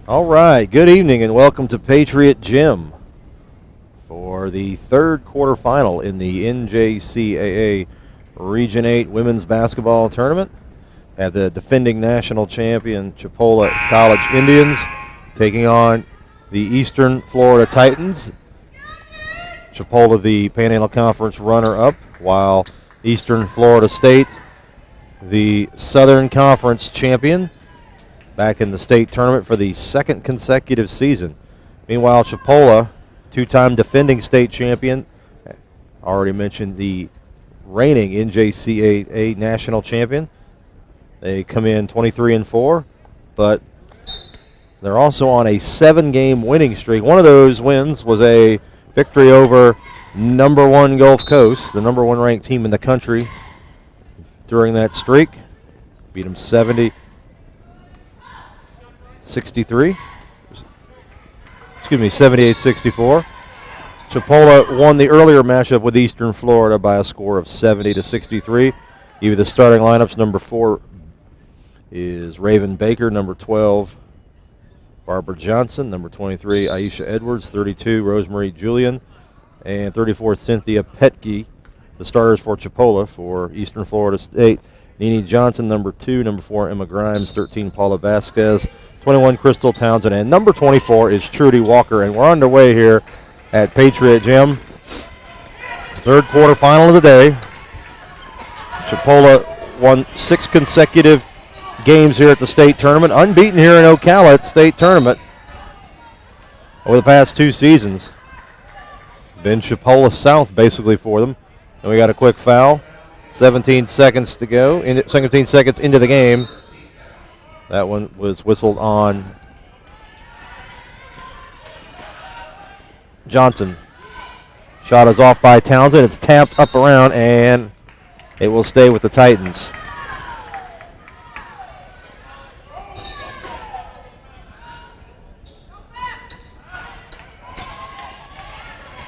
All right, good evening and welcome to Patriot Gym for the third quarterfinal in the NJCAA Region 8 Women's Basketball Tournament. Have the defending national champion Chipola College Indians taking on the Eastern Florida Titans. Chipola, the Panhandle Conference runner-up, while Eastern Florida State, the Southern Conference champion, back in the state tournament for the second consecutive season. Meanwhile, Chipola, two-time defending state champion, already mentioned the reigning NJCAA national champion. They come in 23-4, but they're also on a 7-game winning streak. One of those wins was a victory over number 1 Gulf Coast, the number 1 ranked team in the country during that streak. Beat them 70-63. Excuse me, 78-64. Chipola won the earlier matchup with Eastern Florida by a score of 70-63. Even the starting lineups, number 4 is Raven Baker, number 12 Barbara Johnson, number 23 Aisha Edwards, 32 Rosemary Julian, and 34 Cynthia Petke. The starters for Chipola for Eastern Florida State: Nene Johnson, number 2, number 4 Emma Grimes, 13 Paula Vasquez, 21 Crystal Townsend, and number 24 is Trudy Walker. And we're underway here at Patriot Gym. Third quarterfinal of the day. Chipola won 6 consecutive games here at the state tournament, unbeaten here in Ocala at the state tournament over the past 2 seasons. Been Chipola South basically for them. And we got a quick foul. 17 seconds to go. 17 seconds into the game. That one was whistled on Johnson. Shot is off by Townsend. It's tapped up around, and it will stay with the Titans.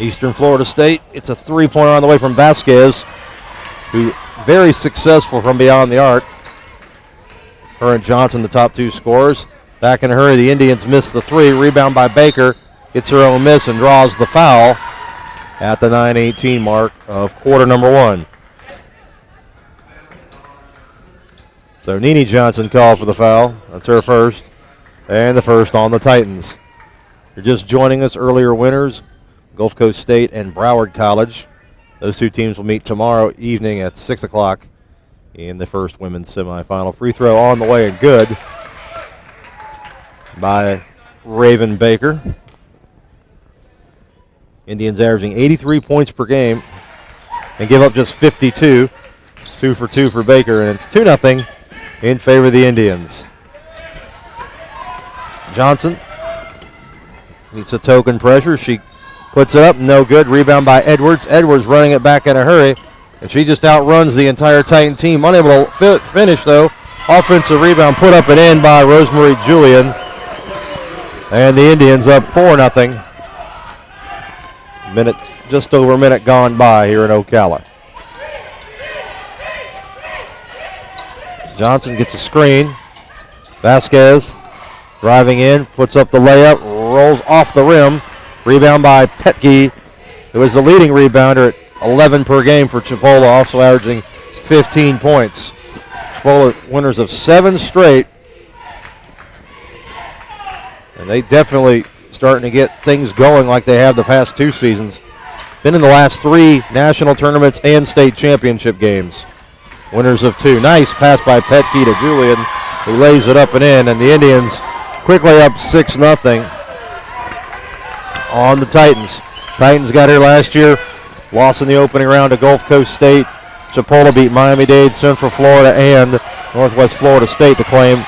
Eastern Florida State, it's a 3-pointer on the way from Vasquez, who very successful from beyond the arc. Her and Johnson, the top 2 scorers. Back in a hurry, the Indians miss the 3. Rebound by Baker. Gets her own miss and draws the foul at the 9:18 mark of quarter number 1. So Nene Johnson called for the foul. That's her first. And the first on the Titans. You're just joining us, earlier winners, Gulf Coast State and Broward College. Those 2 teams will meet tomorrow evening at 6 o'clock in the first women's semifinal. Free throw on the way and good by Raven Baker. Indians averaging 83 points per game and give up just 52. 2 for 2 for Baker, and it's 2-0 in favor of the Indians. Johnson meets a token pressure. She puts it up, no good. Rebound by Edwards. Edwards running it back in a hurry, and she just outruns the entire Titan team. Unable to finish, though. Offensive rebound put up and in by Rosemary Julian. And the Indians up 4-0. Just over a minute gone by here in Ocala. Johnson gets a screen. Vasquez driving in, puts up the layup, rolls off the rim. Rebound by Petke, who is the leading rebounder at 11 per game for Chipola, also averaging 15 points. Chipola winners of 7 straight. And they definitely starting to get things going like they have the past 2 seasons. Been in the last 3 national tournaments and state championship games. Winners of 2. Nice pass by Petke to Julian, who lays it up and in, and the Indians quickly up 6-0 on the Titans. Titans got here last year, lost in the opening round to Gulf Coast State. Chipola beat Miami-Dade, Central Florida, and Northwest Florida State to claim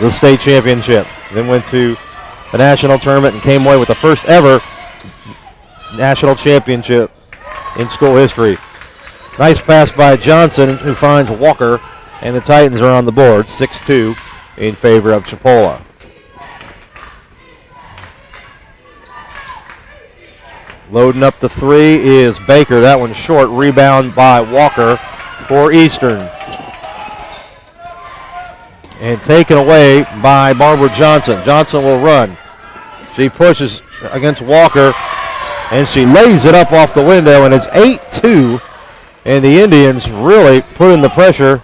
the state championship. Then went to the national tournament and came away with the first ever national championship in school history. Nice pass by Johnson, who finds Walker, and the Titans are on the board, 6-2 in favor of Chipola. Loading up the 3 is Baker. That one's short. Rebound by Walker for Eastern. and taken away by Barbara Johnson. Johnson will run. She pushes against Walker, and she lays it up off the window, and it's 8-2. And the Indians really putting the pressure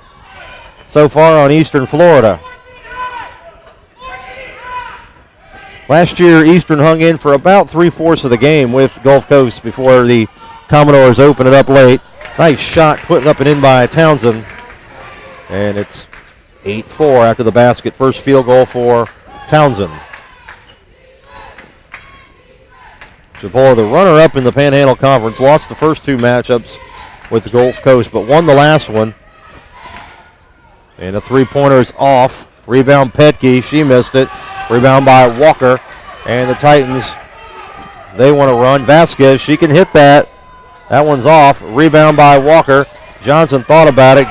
so far on Eastern Florida. Last year, Eastern hung in for about 3/4 of the game with Gulf Coast before the Commodores opened it up late. Nice shot putting up and in by Townsend. And it's 8-4 after the basket. First field goal for Townsend. Chipola, the runner-up in the Panhandle Conference, lost the first two matchups with the Gulf Coast, but won the last one. And the three-pointer is off. Rebound Petke, she missed it. Rebound by Walker. And the Titans, they want to run. Vasquez, she can hit that. That one's off. Rebound by Walker. Johnson thought about it.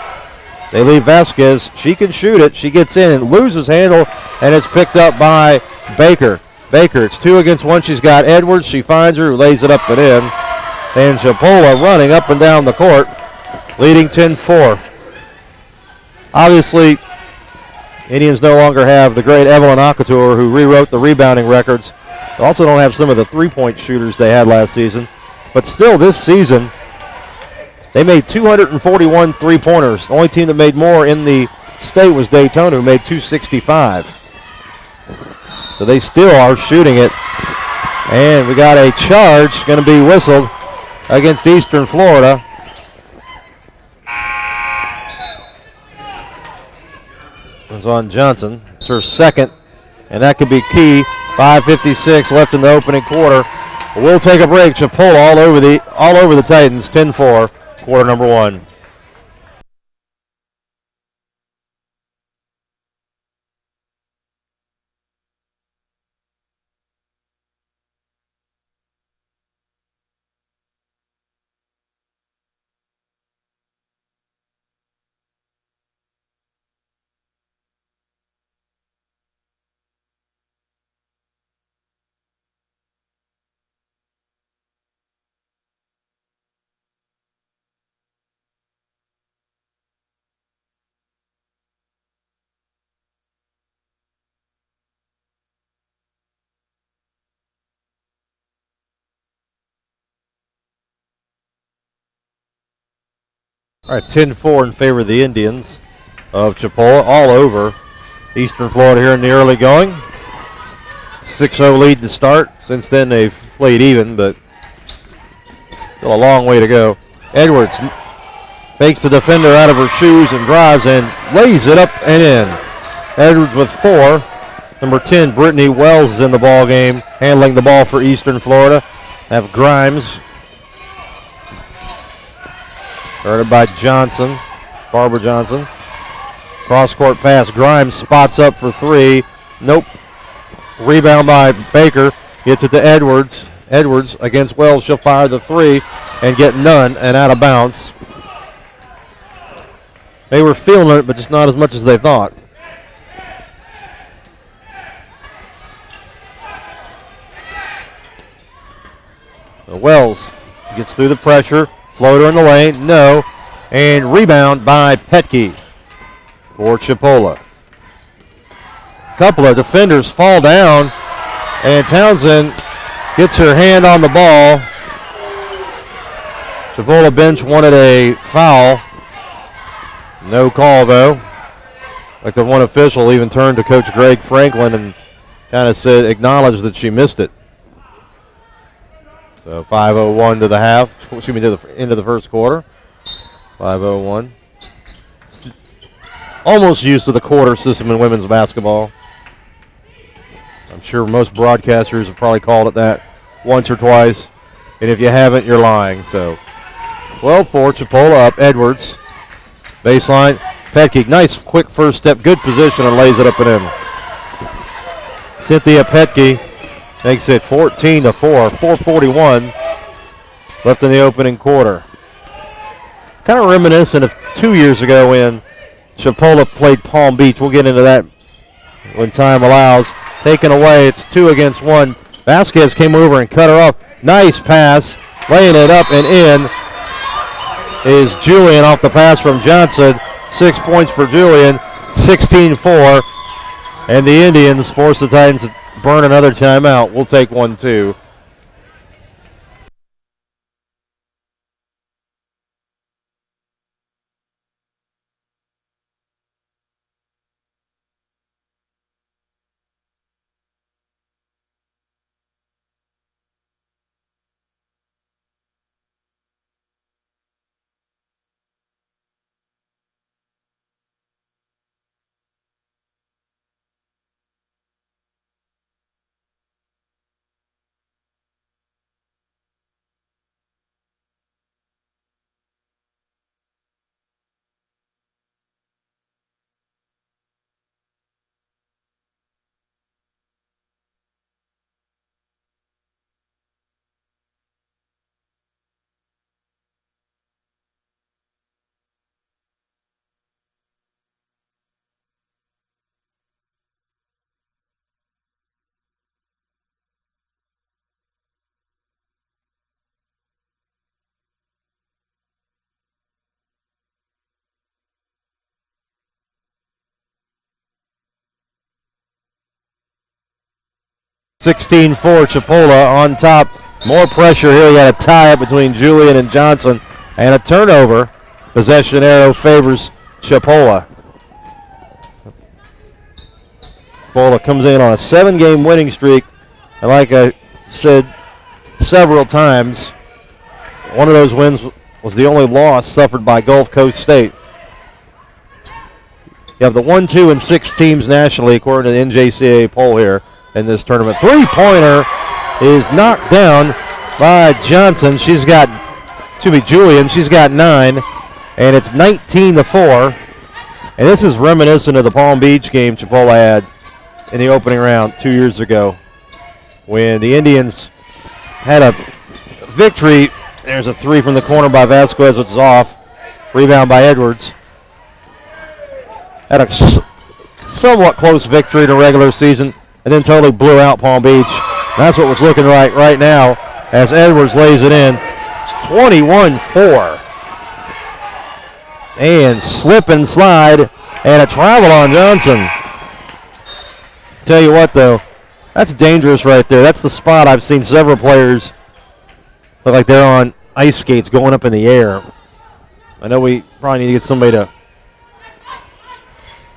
They leave Vasquez. She can shoot it. She gets in and loses handle, and it's picked up by Baker. Baker, it's 2 against 1. She's got Edwards. She finds her, lays it up and in. And Chipola running up and down the court, leading 10-4. Obviously, Indians no longer have the great Evelyn Acatur, who rewrote the rebounding records. They also don't have some of the three-point shooters they had last season. But still, this season, they made 241 three-pointers. The only team that made more in the state was Daytona, who made 265. So they still are shooting it. And we got a charge going to be whistled against Eastern Florida. It's on Johnson. It's her second, and that could be key. 5:56 left in the opening quarter. We'll take a break. Chipola all over the Titans. 10-4, quarter number 1. All right, 10-4 in favor of the Indians of Chipola, all over Eastern Florida here in the early going. 6-0 lead to start. Since then, they've played even, but still a long way to go. Edwards fakes the defender out of her shoes and drives and lays it up and in. Edwards with 4. Number 10, Brittany Wells is in the ball game, handling the ball for Eastern Florida. Have Grimes. Guarded by Johnson, Barbara Johnson. Cross-court pass. Grimes spots up for 3. Nope. Rebound by Baker. Gets it to Edwards. Edwards against Wells. She'll fire the 3 and get none and out of bounds. They were feeling it, but just not as much as they thought. So Wells gets through the pressure. Floater in the lane, no. And rebound by Petke for Chipola. Couple of defenders fall down, and Townsend gets her hand on the ball. Chipola bench wanted a foul. No call, though. Like the one official even turned to Coach Greg Franklin and kind of said, acknowledged that she missed it. So 5:01 to the half. Excuse me, to the end of the first quarter. 5:01. Almost used to the quarter system in women's basketball. I'm sure most broadcasters have probably called it that once or twice. And if you haven't, you're lying. So 12-4, Chipola up. Edwards. Baseline. Petke, nice quick first step. Good position and lays it up and in. Cynthia Petke makes it 14-4, 4:41 left in the opening quarter. Kind of reminiscent of 2 years ago when Chipola played Palm Beach. We'll get into that when time allows. Taken away, it's 2 against 1. Vasquez came over and cut her off. Nice pass, laying it up and in is Julian off the pass from Johnson. 6 points for Julian. 16-4. And the Indians force the Titans to burn another timeout. We'll take one, too. (16-4) Chipola on top. More pressure here. We got a tie up between Julian and Johnson, and a turnover. Possession arrow favors Chipola. Chipola comes in on a 7-game winning streak, and like I said several times, one of those wins was the only loss suffered by Gulf Coast State. You have the 1, 2, and 6 teams nationally, according to the NJCAA poll here in this tournament. Three-pointer is knocked down by Johnson. Julian. She's got 9, and it's 19-4. And this is reminiscent of the Palm Beach game Chipola had in the opening round 2 years ago when the Indians had a victory. There's a 3 from the corner by Vasquez, which is off. Rebound by Edwards. Had a somewhat close victory in the regular season, and then totally blew out Palm Beach. That's what was looking right now as Edwards lays it in. 21-4. And slip and slide, and a travel on Johnson. Tell you what, though, that's dangerous right there. That's the spot I've seen several players look like they're on ice skates going up in the air. I know we probably need to get somebody to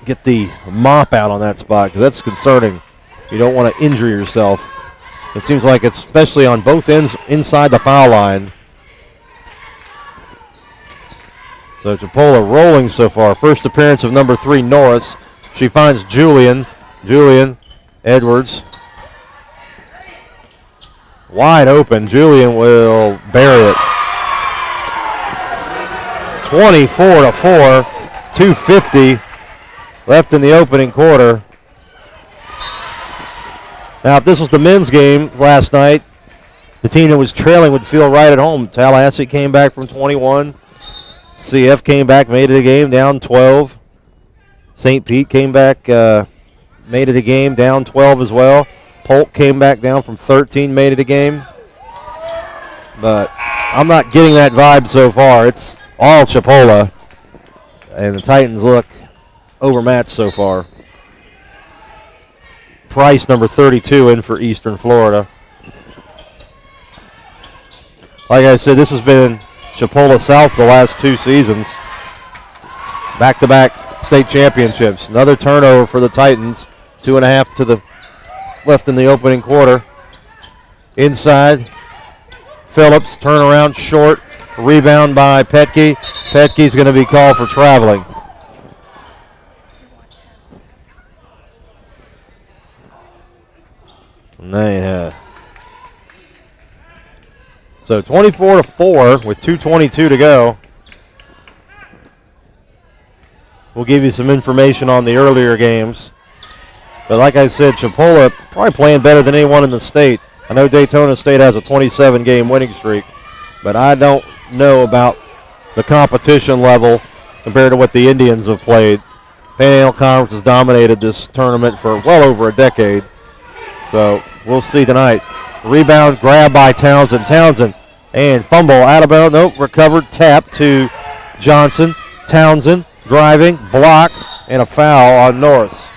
get the mop out on that spot because that's concerning. You don't want to injure yourself. It seems like it's especially on both ends inside the foul line. So Chipola rolling so far. First appearance of number 3, Norris. She finds Julian. Edwards. Wide open. Julian will bury it. 24-4. 2:50 left in the opening quarter. Now, if this was the men's game last night, the team that was trailing would feel right at home. Tallahassee came back from 21. CF came back, made it a game, down 12. St. Pete came back, made it a game, down 12 as well. Polk came back down from 13, made it a game. But I'm not getting that vibe so far. It's all Chipola. And the Titans look overmatched so far. Price, number 32, in for Eastern Florida. Like I said, this has been Chipola South the last 2 seasons. Back-to-back state championships. Another turnover for the Titans. 2.5 to the left in the opening quarter. Inside, Phillips, turnaround short. Rebound by Petke. Petke's going to be called for traveling. So 24-4 with 2:22 to go. We'll give you some information on the earlier games. But like I said, Chipola probably playing better than anyone in the state. I know Daytona State has a 27-game winning streak, but I don't know about the competition level compared to what the Indians have played. Panhandle Conference has dominated this tournament for well over a decade. So we'll see tonight. Rebound grab by Townsend. Townsend and fumble out of bounds. Nope, recovered. Tap to Johnson. Townsend driving, block, and a foul on Norris.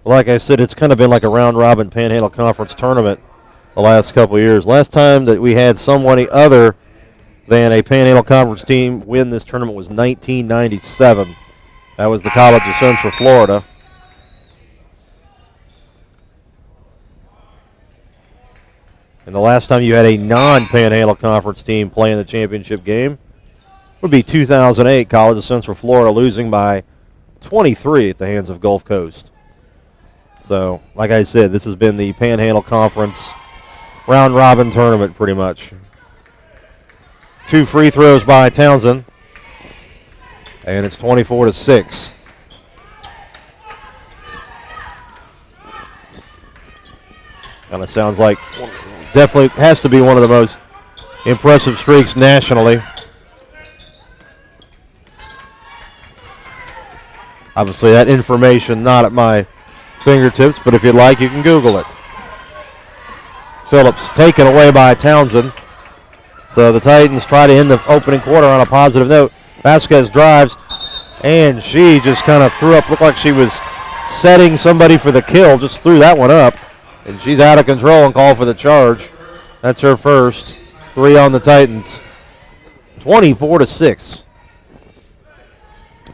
Like I said, it's kind of been like a round-robin Panhandle Conference tournament the last couple of years. Last time that we had someone other than a Panhandle Conference team win this tournament was 1997. That was the College of Central Florida. And the last time you had a non-Panhandle Conference team play in the championship game would be 2008, College of Central Florida losing by 23 at the hands of Gulf Coast. So, like I said, this has been the Panhandle Conference round-robin tournament pretty much. 2 free throws by Townsend, and it's 24-6. Kind of sounds like definitely has to be one of the most impressive streaks nationally. Obviously, that information not at my fingertips, but if you'd like, you can Google it. Phillips taken away by Townsend. So the Titans try to end the opening quarter on a positive note. Vasquez drives, and she just kind of threw up, looked like she was setting somebody for the kill, just threw that one up. And she's out of control and called for the charge. That's her first. 3 on the Titans. 24-6.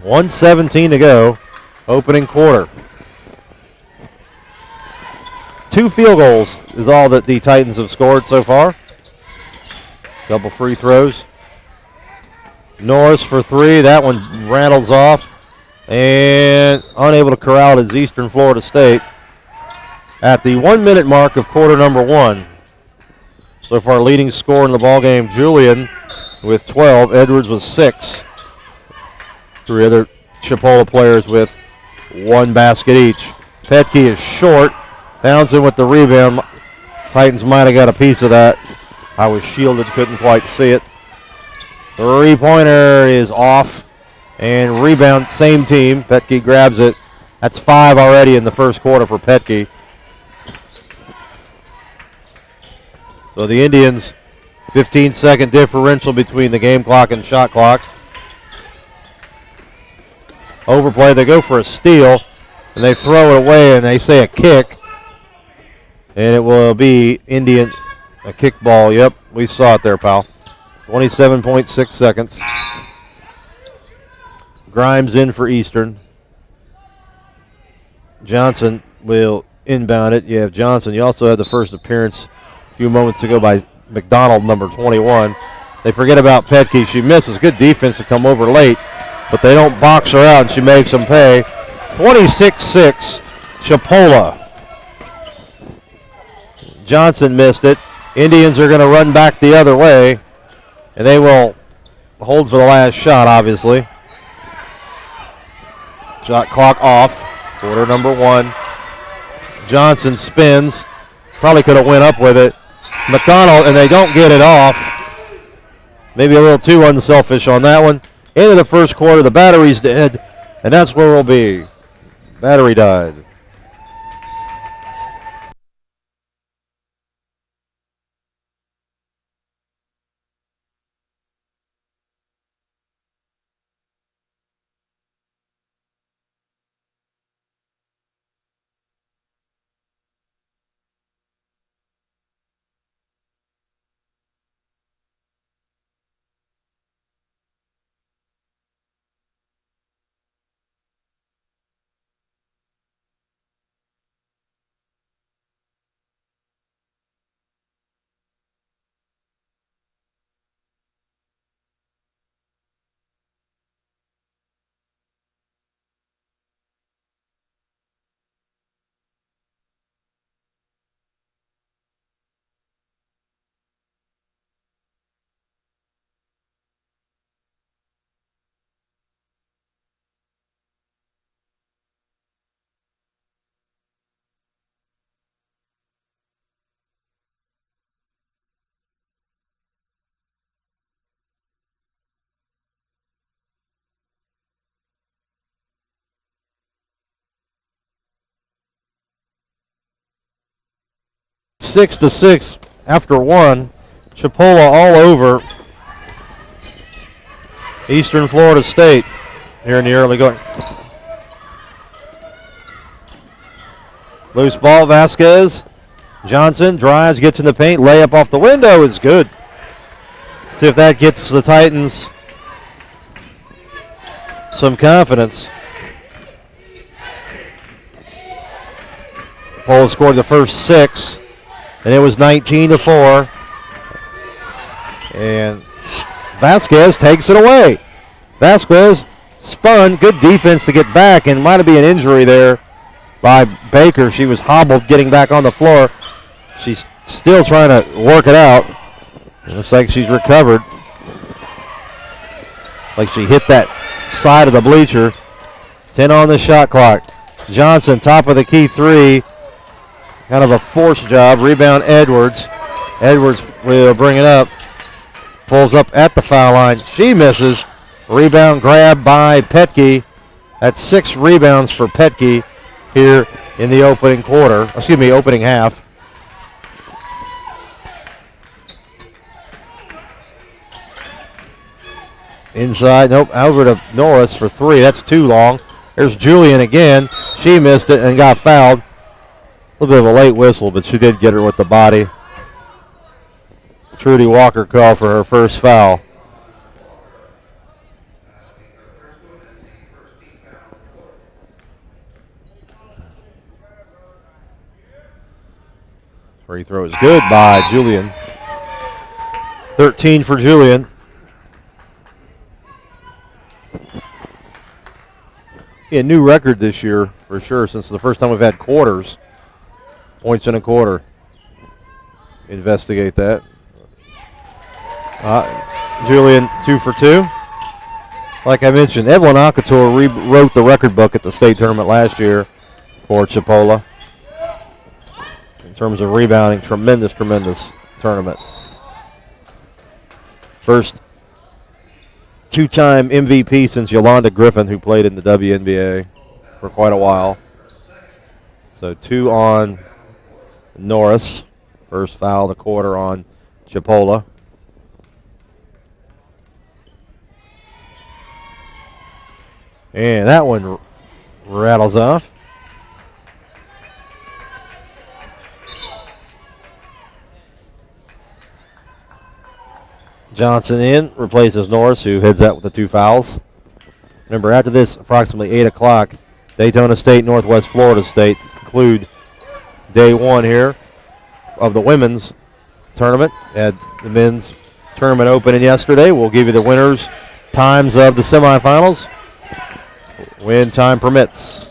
1:17 to go. Opening quarter. 2 field goals is all that the Titans have scored so far. Couple free throws. Norris for 3. That one rattles off. And unable to corral is Eastern Florida State. At the 1-minute mark of quarter number 1. So far, leading scorer in the ballgame, Julian with 12. Edwards with 6. 3 other Chipola players with 1 basket each. Petke is short. Townsend with the rebound. Titans might have got a piece of that. I was shielded, couldn't quite see it. 3-pointer is off. And rebound, same team. Petke grabs it. That's 5 already in the first quarter for Petke. So the Indians, 15-second differential between the game clock and shot clock. Overplay, they go for a steal, and they throw it away, and they say a kick. And it will be Indian, a kick ball. Yep, we saw it there, pal. 27.6 seconds. Grimes in for Eastern. Johnson will inbound it. You have Johnson. You also had the first appearance a few moments ago by McDonald, number 21. They forget about Petke. She misses. Good defense to come over late, but they don't box her out, and she makes them pay. 26-6, Chipola. Johnson missed it. Indians are going to run back the other way, and they will hold for the last shot, obviously. Shot clock off. Quarter number 1. Johnson spins. Probably could have went up with it. McDonald, and they don't get it off. Maybe a little too unselfish on that one. End of the first quarter, the battery's dead, and that's where we'll be. Battery died. Six to 6 after 1. Chipola all over Eastern Florida State here in the early going. Loose ball, Vasquez. Johnson drives, gets in the paint, layup off the window is good. See if that gets the Titans some confidence. Pole scored the first 6, and it was 19-4. And Vasquez takes it away. Vasquez spun, good defense to get back, and might have been an injury there by Baker. She was hobbled getting back on the floor. She's still trying to work it out. It looks like she's recovered. Like she hit that side of the bleacher. 10 on the shot clock. Johnson, top of the key 3. Kind of a force job. Rebound, Edwards. Edwards will bring it up. Pulls up at the foul line. She misses. Rebound grab by Petke. That's 6 rebounds for Petke here in the opening quarter. Opening half. Inside, nope, over to Norris for 3. That's too long. There's Julian again. She missed it and got fouled. A little bit of a late whistle, but she did get her with the body. Trudy Walker called for her first foul. Free throw is good by Julian. 13 for Julian. A new record this year for sure since the first time we've had quarters. Points in a quarter. Investigate that. Julian 2 for 2. Like I mentioned, Evelyn Akator rewrote the record book at the state tournament last year for Chipola. In terms of rebounding, tremendous tournament. First two-time MVP since Yolanda Griffin, who played in the WNBA for quite a while. So 2 on Norris. First foul of the quarter on Chipola. And that one rattles off. Johnson in, replaces Norris, who heads out with the 2 fouls. Remember, after this, approximately 8 o'clock, Daytona State, Northwest Florida State conclude day 1 here of the women's tournament. Had the men's tournament opening yesterday. We'll give you the winners, times of the semifinals when time permits.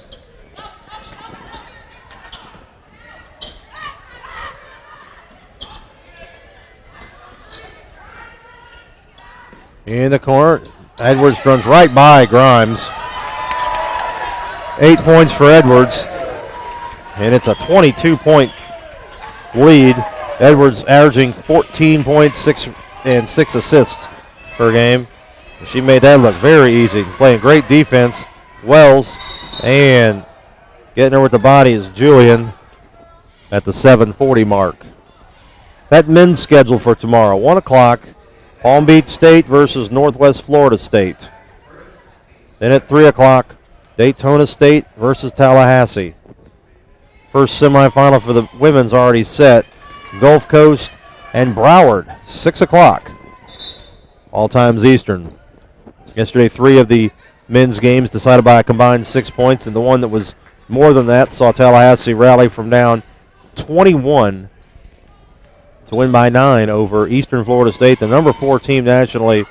In the corner, Edwards runs right by Grimes. 8 points for Edwards, and it's a 22-point lead. Edwards averaging 14 points, 6 assists per game. She made that look very easy. Playing great defense. Wells, and getting her with the body is Julian at the 7:40 mark. That men's schedule for tomorrow, 1 o'clock. Palm Beach State versus Northwest Florida State. Then at 3 o'clock, Daytona State versus Tallahassee. First semifinal for the women's already set. Gulf Coast and Broward, 6 o'clock. All times Eastern. Yesterday, 3 of the men's games decided by a combined 6 points, and the one that was more than that saw Tallahassee rally from down 21 to win by 9 over Eastern Florida State, the number 4 team nationally,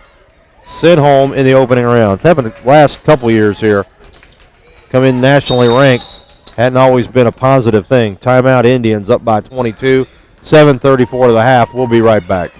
sent home in the opening round. It's happened the last couple years here. Come in nationally ranked. Hadn't always been a positive thing. Timeout Indians up by 22. 7:34 to the half. We'll be right back.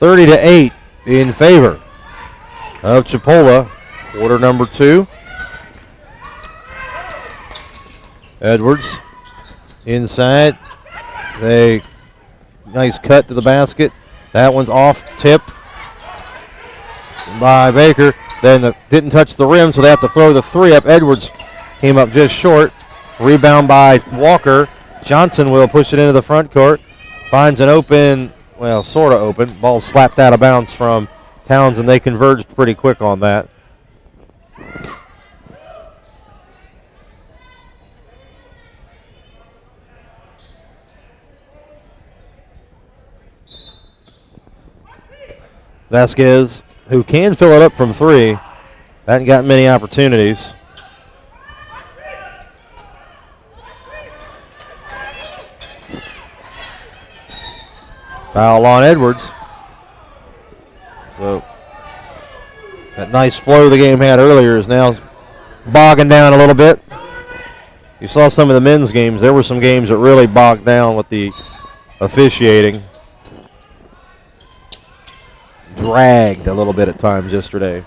30-8 in favor of Chipola. Quarter number 2. Edwards inside. Nice cut to the basket. That one's off, tipped by Baker. Then didn't touch the rim, so they have to throw the 3 up. Edwards came up just short. Rebound by Walker. Johnson will push it into the front court. Finds an open, well, sort of open. Ball slapped out of bounds from Townsend. They converged pretty quick on that. Vasquez, who can fill it up from 3, hasn't gotten many opportunities. Foul on Edwards. So that nice flow the game had earlier is now bogging down a little bit. You saw some of the men's games. There were some games that really bogged down with the officiating. Dragged a little bit at times yesterday.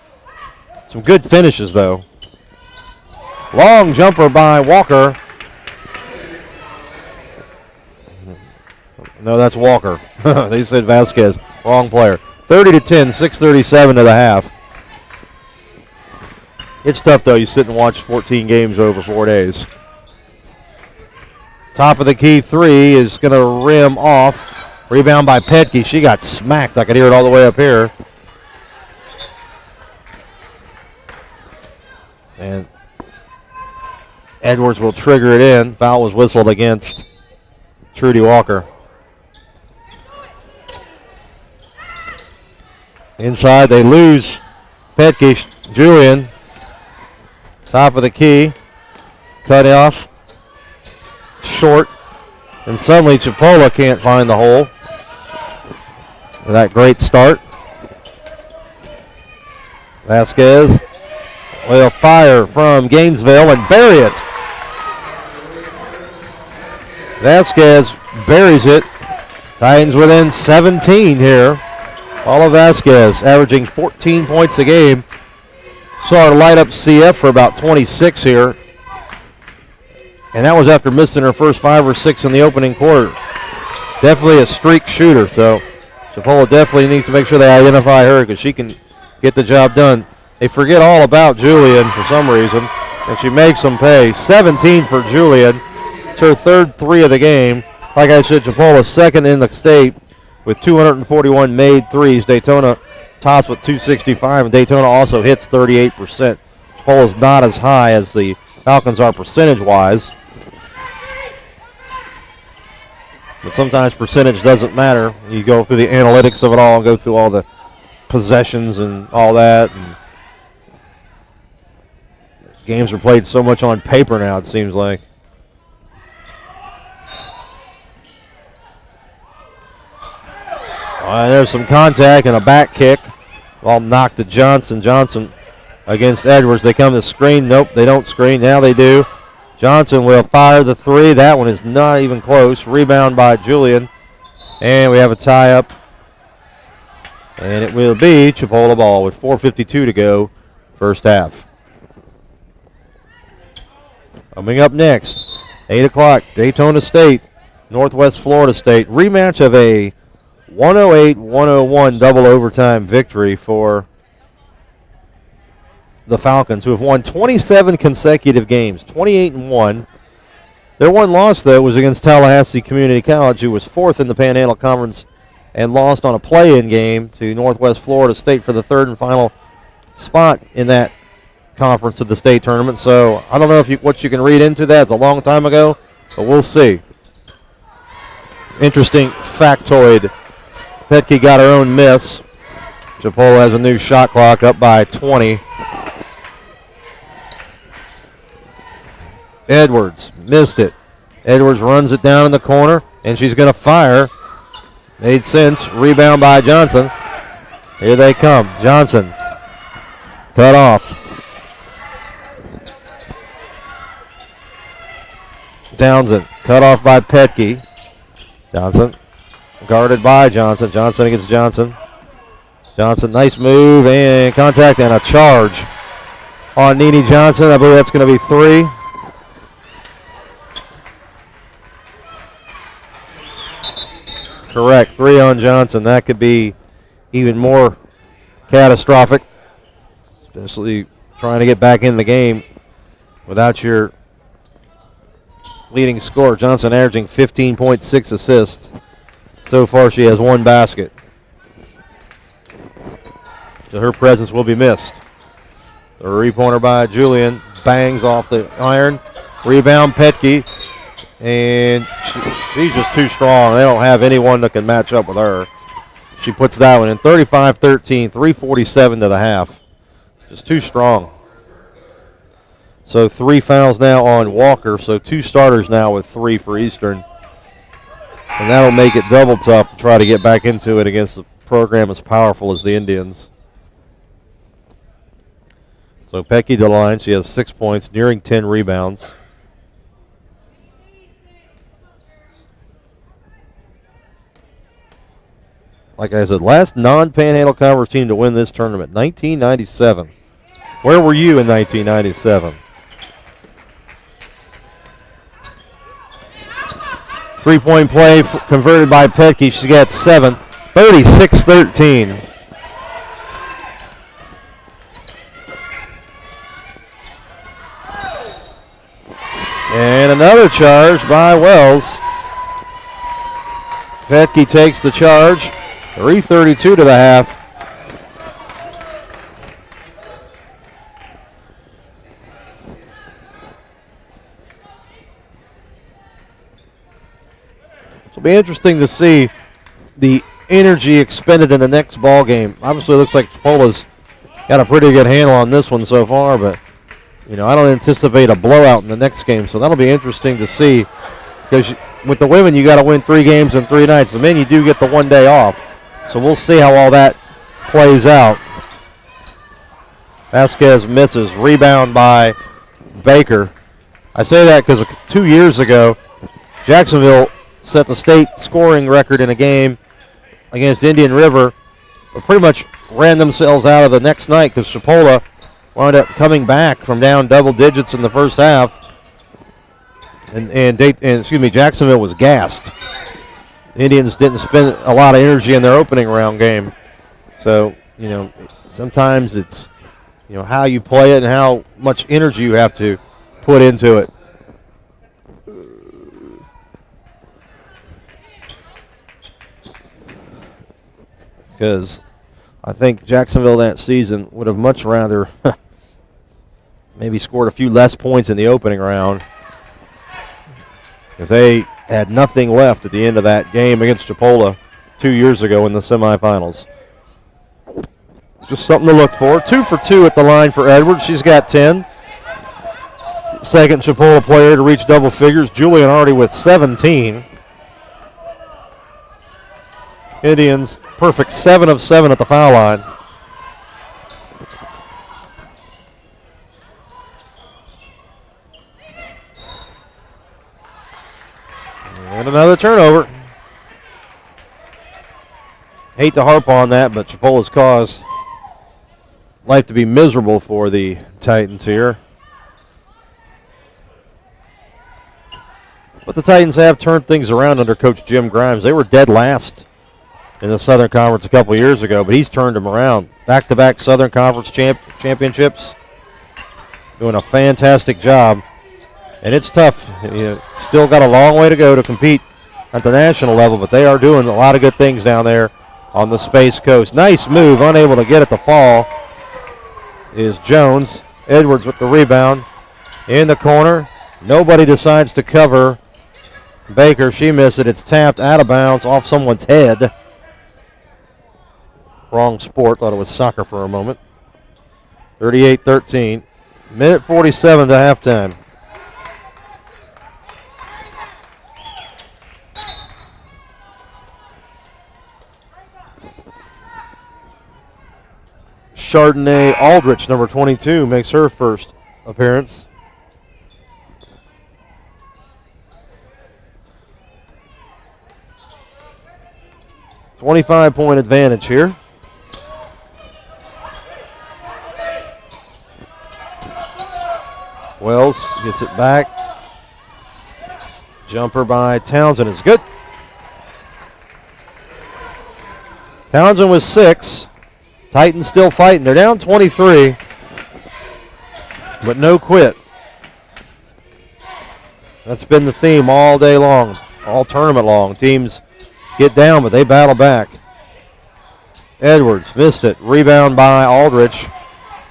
Some good finishes, though. Long jumper by Walker. No, that's Walker. They said Vasquez. Wrong player. 30-10, 6:37 to the half. It's tough, though. You sit and watch 14 games over 4 days. Top of the key 3 is going to rim off. Rebound by Petke. She got smacked. I could hear it all the way up here. And Edwards will trigger it in. Foul was whistled against Trudy Walker. Inside, they lose Petke. Julian, top of the key. Cut off. Short. And suddenly Chipola can't find the hole. That great start. Vasquez will fire from Gainesville and bury it. Vasquez buries it. Titans within 17 here. Paula Vasquez averaging 14 points a game. Saw her light up CF for about 26 here. And that was after missing her first 5 or 6 in the opening quarter. Definitely a streak shooter, so Chipola definitely needs to make sure they identify her because she can get the job done. They forget all about Julian for some reason, and she makes them pay. 17 for Julian. It's her third 3 of the game. Like I said, Chipola second in the state with 241 made threes. Daytona tops with 265, and Daytona also hits 38%. Chipola's not as high as the Falcons are percentage-wise. But sometimes percentage doesn't matter. You go through the analytics of it all and go through all the possessions and all that. And games are played so much on paper now, it seems like. There's some contact and a back kick. Ball knocked to Johnson. Johnson against Edwards. They come to screen. Nope, they don't screen. Now they do. Johnson will fire the 3. That one is not even close. Rebound by Julian. And we have a tie-up. And it will be Chipola ball with 4:52 to go, first half. Coming up next, 8 o'clock, Daytona State, Northwest Florida State. Rematch of a 108-101 double overtime victory for the Falcons, who have won 27 consecutive games, 28-1. Their one loss, though, was against Tallahassee Community College, who was 4th in the Panhandle Conference and lost on a play-in game to Northwest Florida State for the 3rd and final spot in that conference of the state tournament. So I don't know what you can read into that. It's a long time ago, but we'll see. Interesting factoid. Petke got her own miss. Chipola has a new shot clock, up by 20. Edwards missed it. Edwards runs it down in the corner, and she's going to fire. Made sense. Rebound by Johnson. Here they come. Johnson cut off. Townsend cut off by Petke. Johnson guarded by Johnson. Johnson against Johnson. Johnson, nice move and contact and a charge on Nene Johnson. I believe that's going to be 3. Correct, 3 on Johnson. That could be even more catastrophic, especially trying to get back in the game without your leading scorer. Johnson averaging 15.6 assists. So far she has 1 basket. So her presence will be missed. The three-pointer by Julian bangs off the iron. Rebound Petke. And she's just too strong. They don't have anyone that can match up with her. She puts that one in. 35-13, 3:47 to the half. Just too strong. So 3 fouls now on Walker. So 2 starters now with 3 for Eastern. And that'll make it double tough to try to get back into it against a program as powerful as the Indians. So Petke to the line. She has 6 points, nearing 10 rebounds. Like I said, last non-Panhandle Conference team to win this tournament, 1997. Where were you in 1997? Three-point play converted by Petke. She's got 7. 36-13. And another charge by Wells. Petke takes the charge. 3:32 to the half. It'll be interesting to see the energy expended in the next ball game. Obviously, it looks like Chipola's got a pretty good handle on this one so far, but I don't anticipate a blowout in the next game, so that'll be interesting to see. Because with the women, you got to win 3 games in 3 nights. The men, you do get the 1 day off, so we'll see how all that plays out. Vasquez misses. Rebound by Baker. I say that because 2 years ago, Jacksonville set the state scoring record in a game against Indian River, but pretty much ran themselves out of the next night because Chipola wound up coming back from down double digits in the first half. And Jacksonville was gassed. The Indians didn't spend a lot of energy in their opening round game. So, sometimes it's, how you play it and how much energy you have to put into it. Because I think Jacksonville that season would have much rather maybe scored a few less points in the opening round, because they had nothing left at the end of that game against Chipola 2 years ago in the semifinals. Just something to look for. 2 for 2 at the line for Edwards. She's got 10. Second Chipola player to reach double figures. Julian already with 17. Indians perfect 7 of 7 at the foul line. And another turnover. Hate to harp on that, but Chipola's caused life to be miserable for the Titans here. But the Titans have turned things around under Coach Jim Grimes. They were dead last in the Southern Conference a couple of years ago, but he's turned them around. Back-to-back Southern Conference championships. Doing a fantastic job. And it's tough. Still got a long way to go to compete at the national level, but they are doing a lot of good things down there on the Space Coast. Nice move, unable to get it to fall is Jones. Edwards with the rebound in the corner. Nobody decides to cover Baker. She missed it. It's tapped out of bounds off someone's head. Wrong sport. Thought it was soccer for a moment. 38-13. Minute 47 to halftime. Chardonnay Aldrich, number 22, makes her first appearance. .25 advantage here. Wells gets it back. Jumper by Townsend is good. Townsend with 6. Titans still fighting. They're down 23, but no quit. That's been the theme all day long, all tournament long. Teams get down, but they battle back. Edwards missed it. Rebound by Aldrich.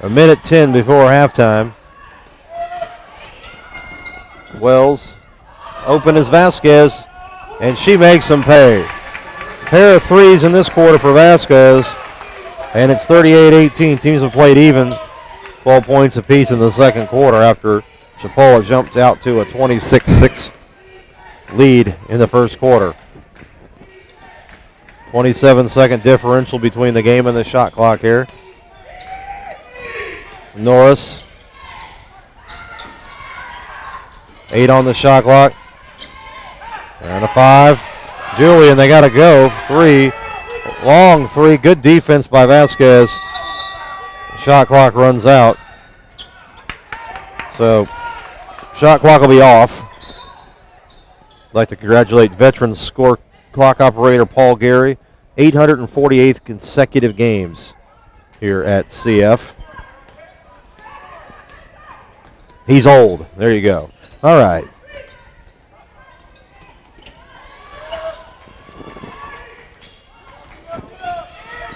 1:10 before halftime. Wells open as Vasquez, and she makes them pay. Pair of threes in this quarter for Vasquez, and it's 38-18. Teams have played even. 12 points apiece in the second quarter after Chipola jumped out to a 26-6 lead in the first quarter. 27-second differential between the game and the shot clock here. Norris. 8 on the shot clock. And a 5. Julian, they got to go. 3. Long 3. Good defense by Vasquez. Shot clock runs out. So, shot clock will be off. I'd like to congratulate veteran score clock operator Paul Gary. 848th consecutive games here at CF. He's old. There you go. All right.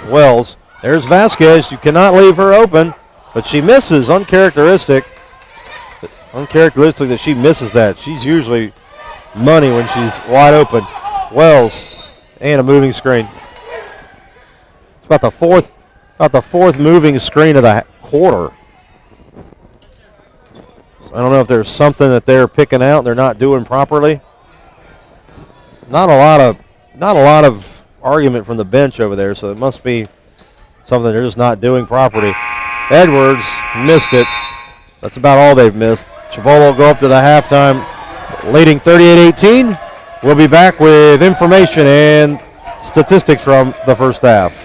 Wells. There's Vasquez. You cannot leave her open, but she misses. Uncharacteristic that she misses that. She's usually money when she's wide open. Wells and a moving screen. It's about the fourth moving screen of the quarter. I don't know if there's something that they're picking out and they're not doing properly. Not a lot of argument from the bench over there, so it must be something they're just not doing properly. Edwards missed it. That's about all they've missed. Chipola will go up to the halftime, leading 38-18. We'll be back with information and statistics from the first half.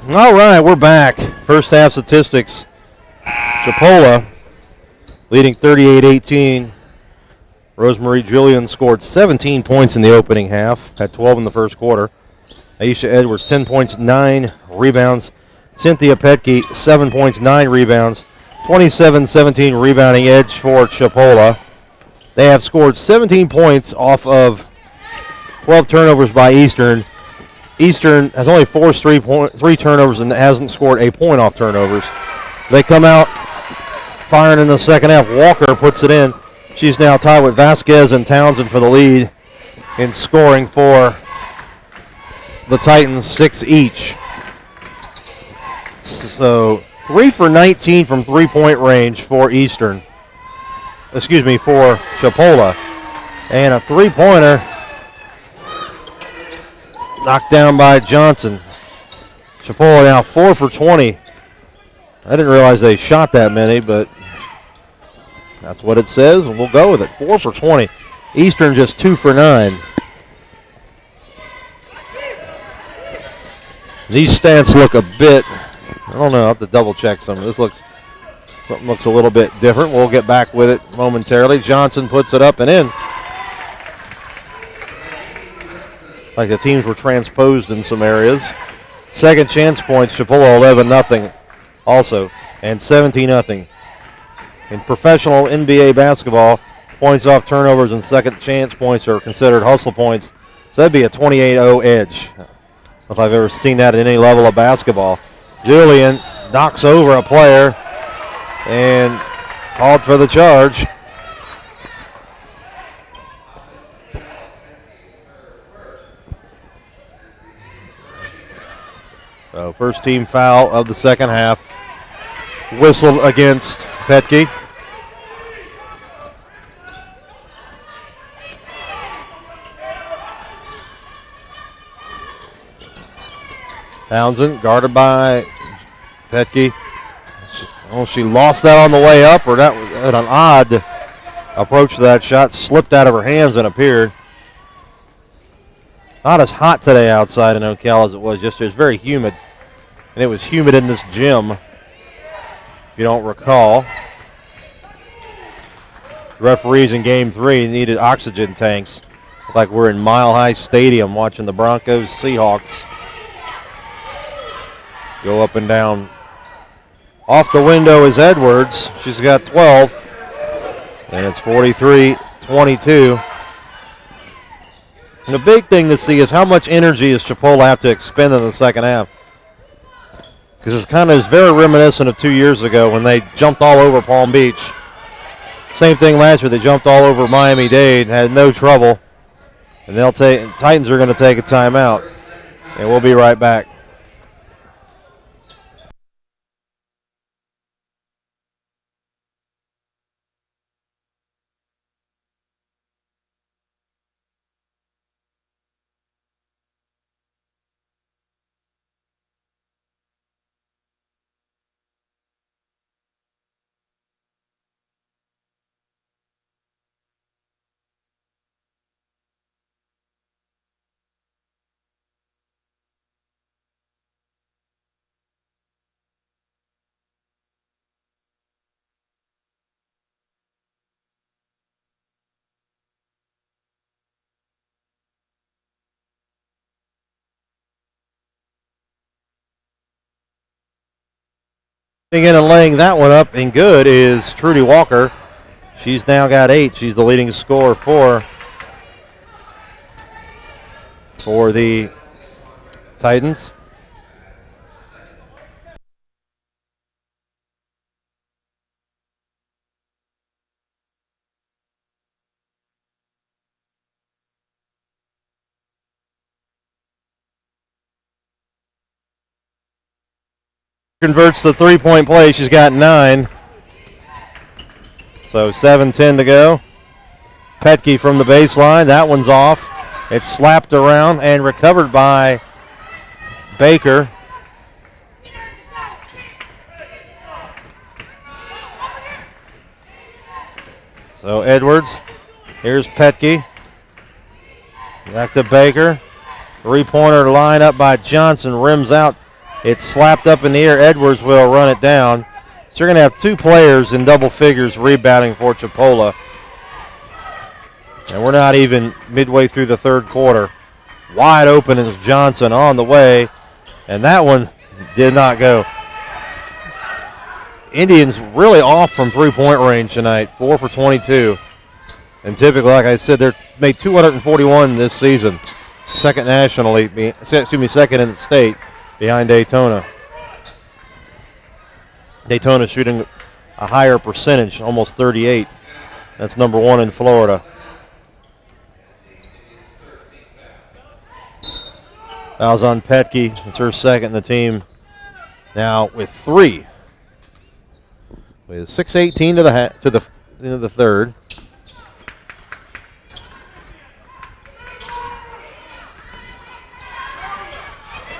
All right, we're back. First half statistics. Chipola leading 38-18. Rosemarie Julian scored 17 points in the opening half, had 12 in the first quarter. Aisha Edwards, 10 points, 9 rebounds. Cynthia Petke, 7 points, 9 rebounds. 27-17 rebounding edge for Chipola. They have scored 17 points off of 12 turnovers by Eastern. Eastern has only forced three turnovers and hasn't scored a point off turnovers. They come out firing in the second half. Walker puts it in. She's now tied with Vasquez and Townsend for the lead in scoring for the Titans, 6 each. So 3 for 19 from three-point range for Eastern. For Chipola. And a three-pointer knocked down by Johnson. Chipola now 4 for 20. I didn't realize they shot that many, but that's what it says, and we'll go with it. 4 for 20. Eastern just 2 for 9. These stats look a bit, I don't know, I'll have to double check some of this. Something looks a little bit different. We'll get back with it momentarily. Johnson puts it up and in. Like the teams were transposed in some areas. Second chance points, Chipola 11-0 also, and 17-0. In professional NBA basketball, points off turnovers and second chance points are considered hustle points. So that'd be a 28-0 edge. I don't know if I've ever seen that at any level of basketball. Julian knocks over a player and called for the charge. So first team foul of the second half. Whistled against Petke. Townsend guarded by Petke. She lost that on the way up, or that was an odd approach to that shot. Slipped out of her hands and appeared. Not as hot today outside in Ocala as it was yesterday. It's very humid. And it was humid in this gym, if you don't recall. Referees in Game 3 needed oxygen tanks. Looked like we're in Mile High Stadium watching the Broncos Seahawks go up and down. Off the window is Edwards. She's got 12. And it's 43-22. And the big thing to see is how much energy does Chipola have to expend in the second half. Because it's very reminiscent of 2 years ago when they jumped all over Palm Beach. Same thing last year. They jumped all over Miami-Dade and had no trouble. And Titans are going to take a timeout. And we'll be right back. In and laying that one up and good is Trudy Walker. She's now got 8. She's the leading scorer for the Titans. Converts the three-point play. She's got 9. So 7:10 to go. Petke from the baseline. That one's off. It's slapped around and recovered by Baker. So Edwards. Here's Petke. Back to Baker. Three-pointer line up by Johnson. Rims out. It's slapped up in the air. Edwards will run it down. So you're going to have two players in double figures rebounding for Chipola. And we're not even midway through the third quarter. Wide open is Johnson on the way. And that one did not go. Indians really off from three-point range tonight, 4 for 22. And typically, like I said, they're made 241 this season. Second nationally, second in the state behind Daytona. Daytona shooting a higher percentage, almost 38. That's number one in Florida. Fouls on Petke. It's her second in the team. Now with 3. With 6:18 to the end of the third.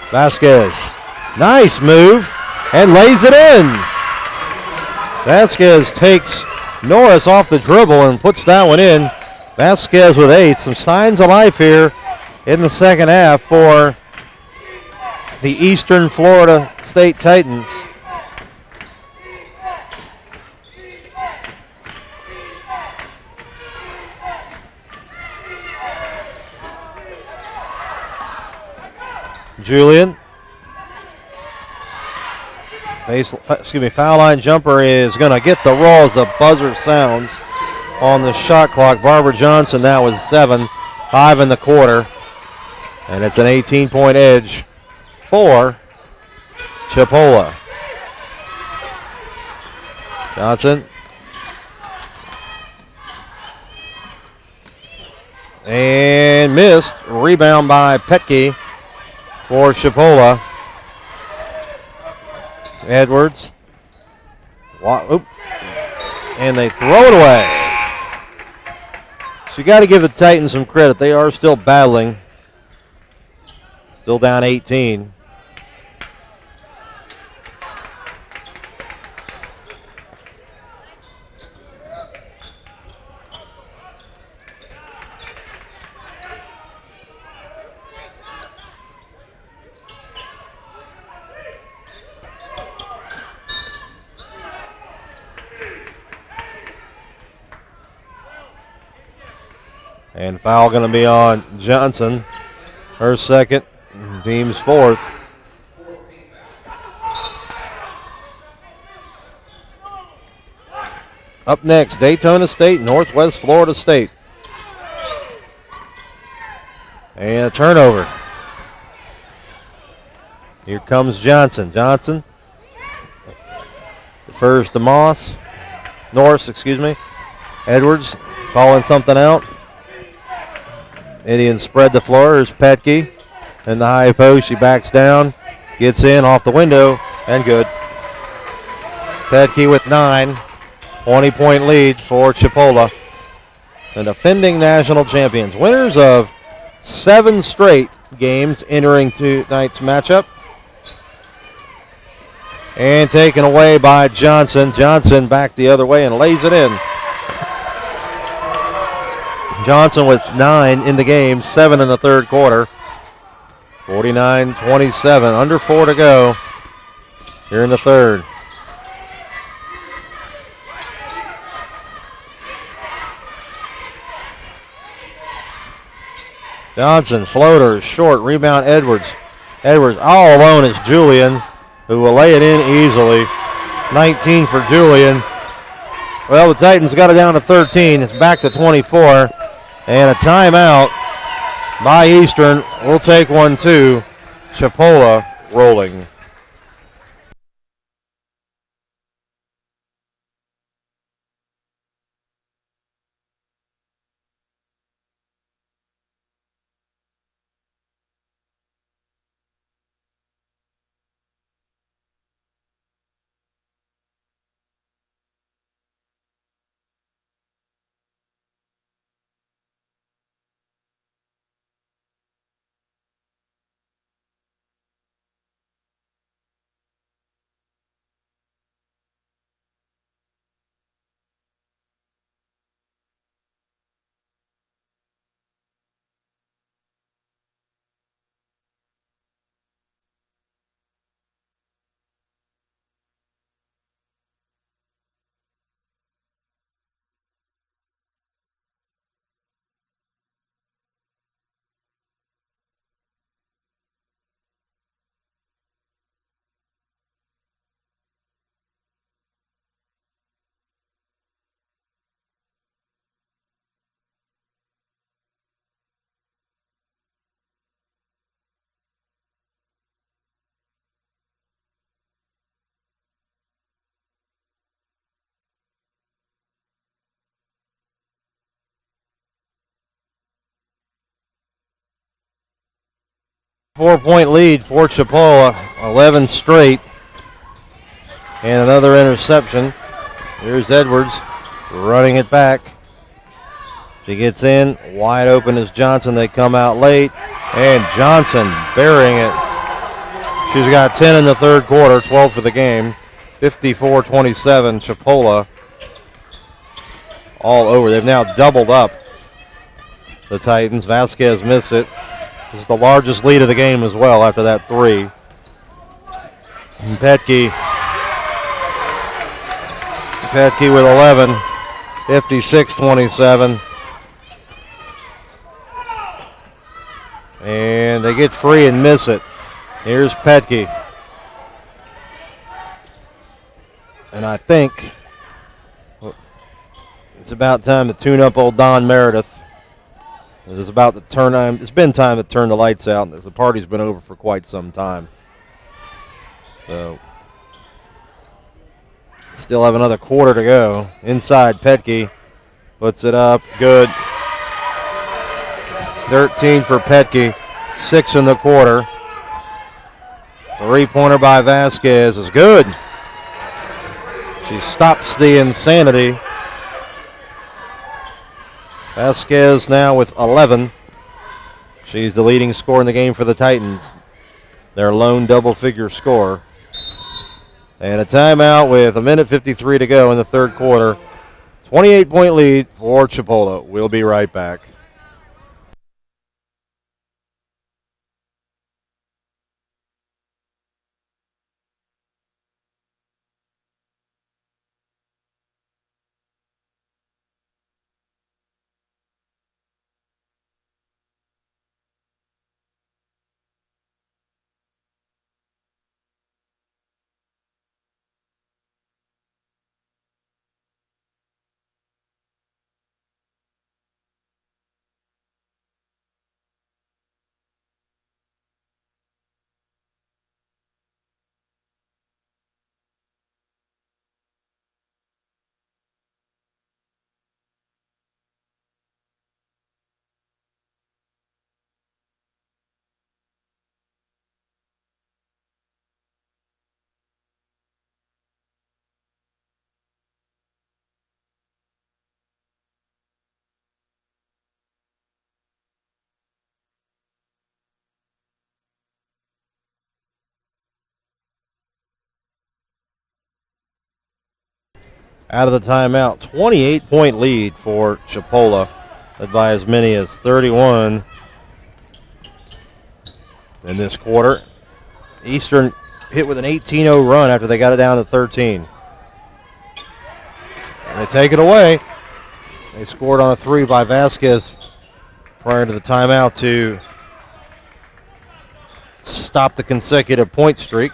Vasquez, nice move, and lays it in. Vasquez takes Norris off the dribble and puts that one in. Vasquez with 8. Some signs of life here in the second half for the Eastern Florida State Titans. Julian. Foul line jumper is going to get the roll as the buzzer sounds on the shot clock. Barbara Johnson, that was 7, 5 in the quarter. And it's an 18-point edge for Chipola. Johnson. And missed. Rebound by Petke for Chipola. Edwards. And they throw it away. So you got to give the Titans some credit. They are still battling. Still down 18. And foul going to be on Johnson. Her second, team's fourth. Up next, Daytona State, Northwest Florida State. And a turnover. Here comes Johnson. Johnson defers to Norris, excuse me. Edwards calling something out. Indians spread the floor. Here's Petke in the high post. She backs down, gets in off the window, and good. Petke with 9. 20-point lead for Chipola. The defending national champions. Winners of 7 straight games entering tonight's matchup. And taken away by Johnson. Johnson back the other way and lays it in. Johnson with 9 in the game, 7 in the third quarter. 49-27, under 4 to go here in the third. Johnson, floater, short, rebound Edwards. Edwards all alone is Julian, who will lay it in easily. 19 for Julian. Well, the Titans got it down to 13. It's back to 24. And a timeout by Eastern. We'll take one too. Chipola rolling. 4-point lead for Chipola, 11 straight. And another interception. Here's Edwards running it back. She gets in, wide open is Johnson. They come out late, and Johnson burying it. She's got 10 in the third quarter, 12 for the game. 54-27, Chipola all over. They've now doubled up the Titans. Vasquez missed it. This is the largest lead of the game as well after that three. And Petke with 11, 56-27. And they get free and miss it. Here's Petke. And I think it's about time to tune up old Don Meredith. It's been time to turn the lights out. The party's been over for quite some time. So, still have another quarter to go. Inside, Petke puts it up. Good. 13 for Petke. 6 in the quarter. Three-pointer by Vasquez is good. She stops the insanity. Vasquez now with 11. She's the leading scorer in the game for the Titans. Their lone double-figure scorer. And a timeout with 1:53 to go in the third quarter. 28-point lead for Chipola. We'll be right back. Out of the timeout, 28-point lead for Chipola, led by as many as 31 in this quarter. Eastern hit with an 18-0 run after they got it down to 13. And they take it away. They scored on a three by Vasquez prior to the timeout to stop the consecutive point streak.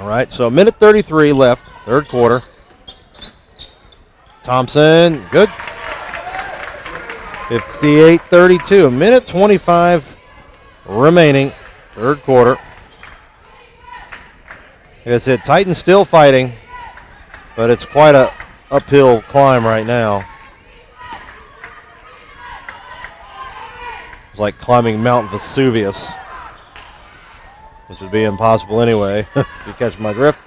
All right, so 1:33 left, third quarter. Thompson, good. 58-32, 1:25 remaining, third quarter. Like I said, Titans still fighting, but it's quite a uphill climb right now. It's like climbing Mount Vesuvius, which would be impossible anyway, if you catch my drift.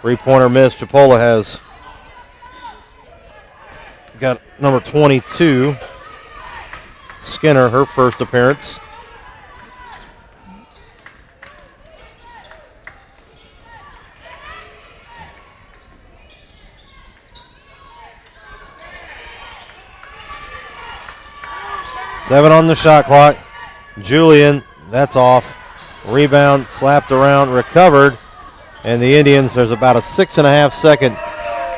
Three-pointer miss. Chipola has got number 22, Skinner, her first appearance. Seven on the shot clock. Julian, that's off. Rebound, slapped around, recovered. And the Indians, there's about a 6.5 second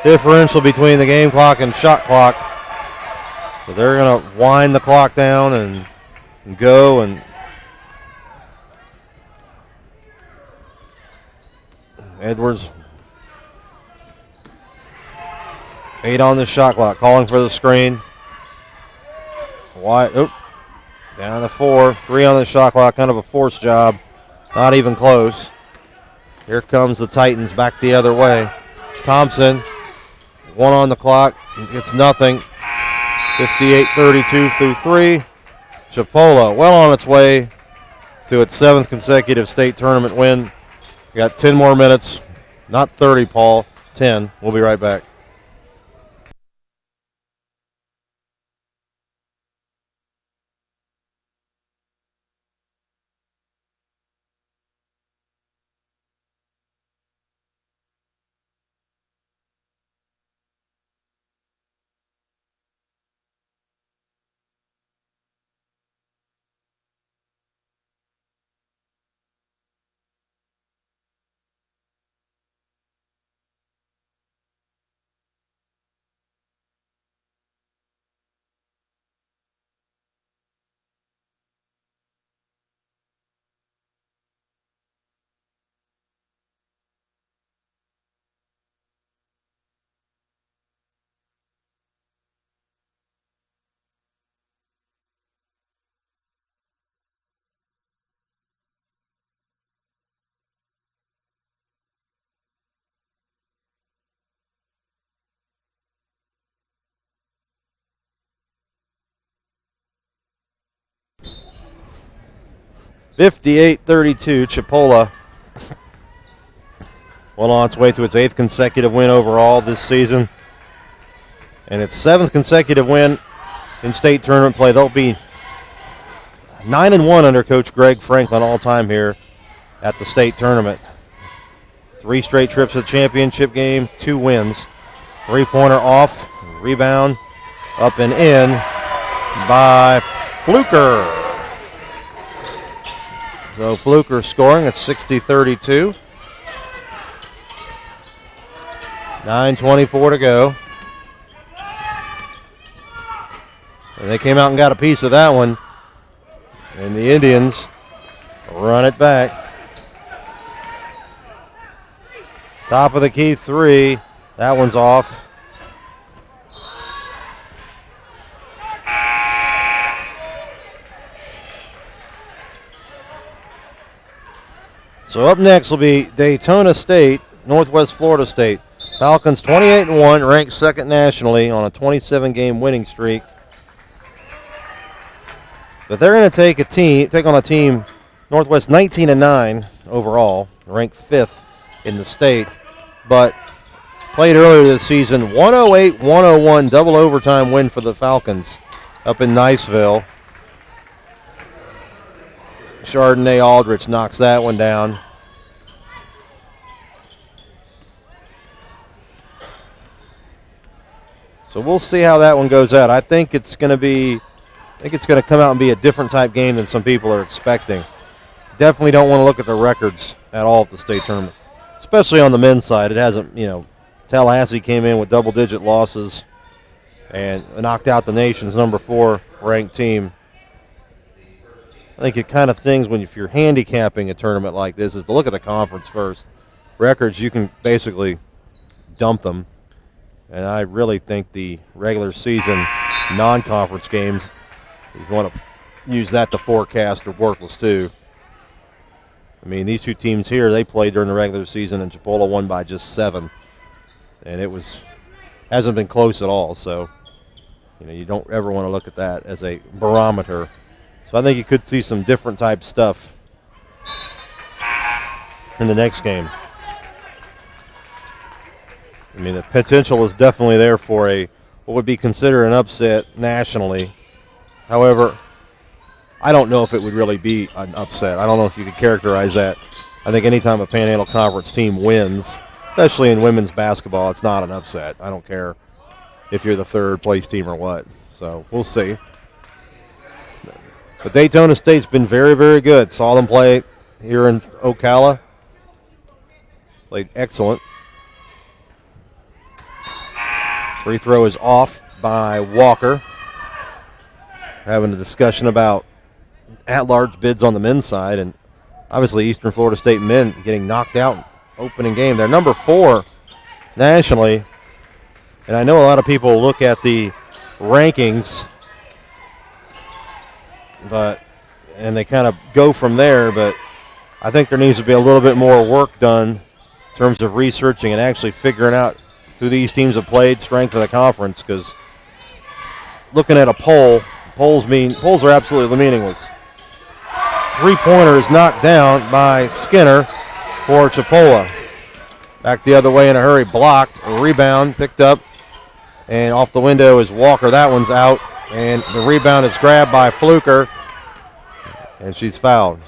differential between the game clock and shot clock. So they're going to wind the clock down and go. And Edwards, 8 on the shot clock, calling for the screen. Wide, down to 4, 3 on the shot clock, kind of a forced job, not even close. Here comes the Titans back the other way. Thompson, 1 on the clock, gets nothing. 58-32 through 3. Chipola well on its way to its 7th consecutive state tournament win. We got 10 more minutes. Not 30, Paul. 10. We'll be right back. (58-32), Chipola well on its way to its 8th consecutive win overall this season, and its 7th consecutive win in state tournament play. They'll be 9-1 under Coach Greg Franklin all time here at the state tournament. 3 straight trips to the championship game, 2 wins. 3-pointer off, rebound, up and in by Fluker. So Fluker scoring at 60-32. 9:24 to go. And they came out and got a piece of that one. And the Indians run it back. Top of the key 3. That one's off. So up next will be Daytona State, Northwest Florida State. Falcons 28-1, ranked 2nd nationally on a 27-game winning streak. But they're going to take on a team, Northwest 19-9 overall, ranked 5th in the state, but played earlier this season, 108-101 double overtime win for the Falcons up in Niceville. Chardonnay Aldrich knocks that one down. So we'll see how that one goes out. I think it's going to come out and be a different type game than some people are expecting. Definitely don't want to look at the records at all at the state tournament, especially on the men's side. It hasn't, Tallahassee came in with double-digit losses and knocked out the nation's number 4 ranked team. I think it kind of things if you're handicapping a tournament like this is to look at the conference first. Records, you can basically dump them. And I really think the regular season non-conference games, if you want to use that to forecast, are worthless too. I mean, these 2 teams here, they played during the regular season, and Chipola won by just 7. And it hasn't been close at all. So, you don't ever want to look at that as a barometer. So I think you could see some different type stuff in the next game. I mean, the potential is definitely there for what would be considered an upset nationally. However, I don't know if it would really be an upset. I don't know if you could characterize that. I think anytime a Panhandle Conference team wins, especially in women's basketball, it's not an upset. I don't care if you're the 3rd place team or what. So we'll see. But Daytona State's been very, very good. Saw them play here in Ocala. Played excellent. Free throw is off by Walker. Having a discussion about at-large bids on the men's side, and obviously Eastern Florida State men getting knocked out opening game. They're number 4 nationally, and I know a lot of people look at the rankings, and they kind of go from there, but I think there needs to be a little bit more work done in terms of researching and actually figuring out who these teams have played, strength of the conference, because looking at a poll, Polls are absolutely meaningless. Three-pointer is knocked down by Skinner for Chipola. Back the other way in a hurry, blocked, a rebound, picked up, and off the window is Walker. That one's out, and the rebound is grabbed by Fluker, and she's fouled.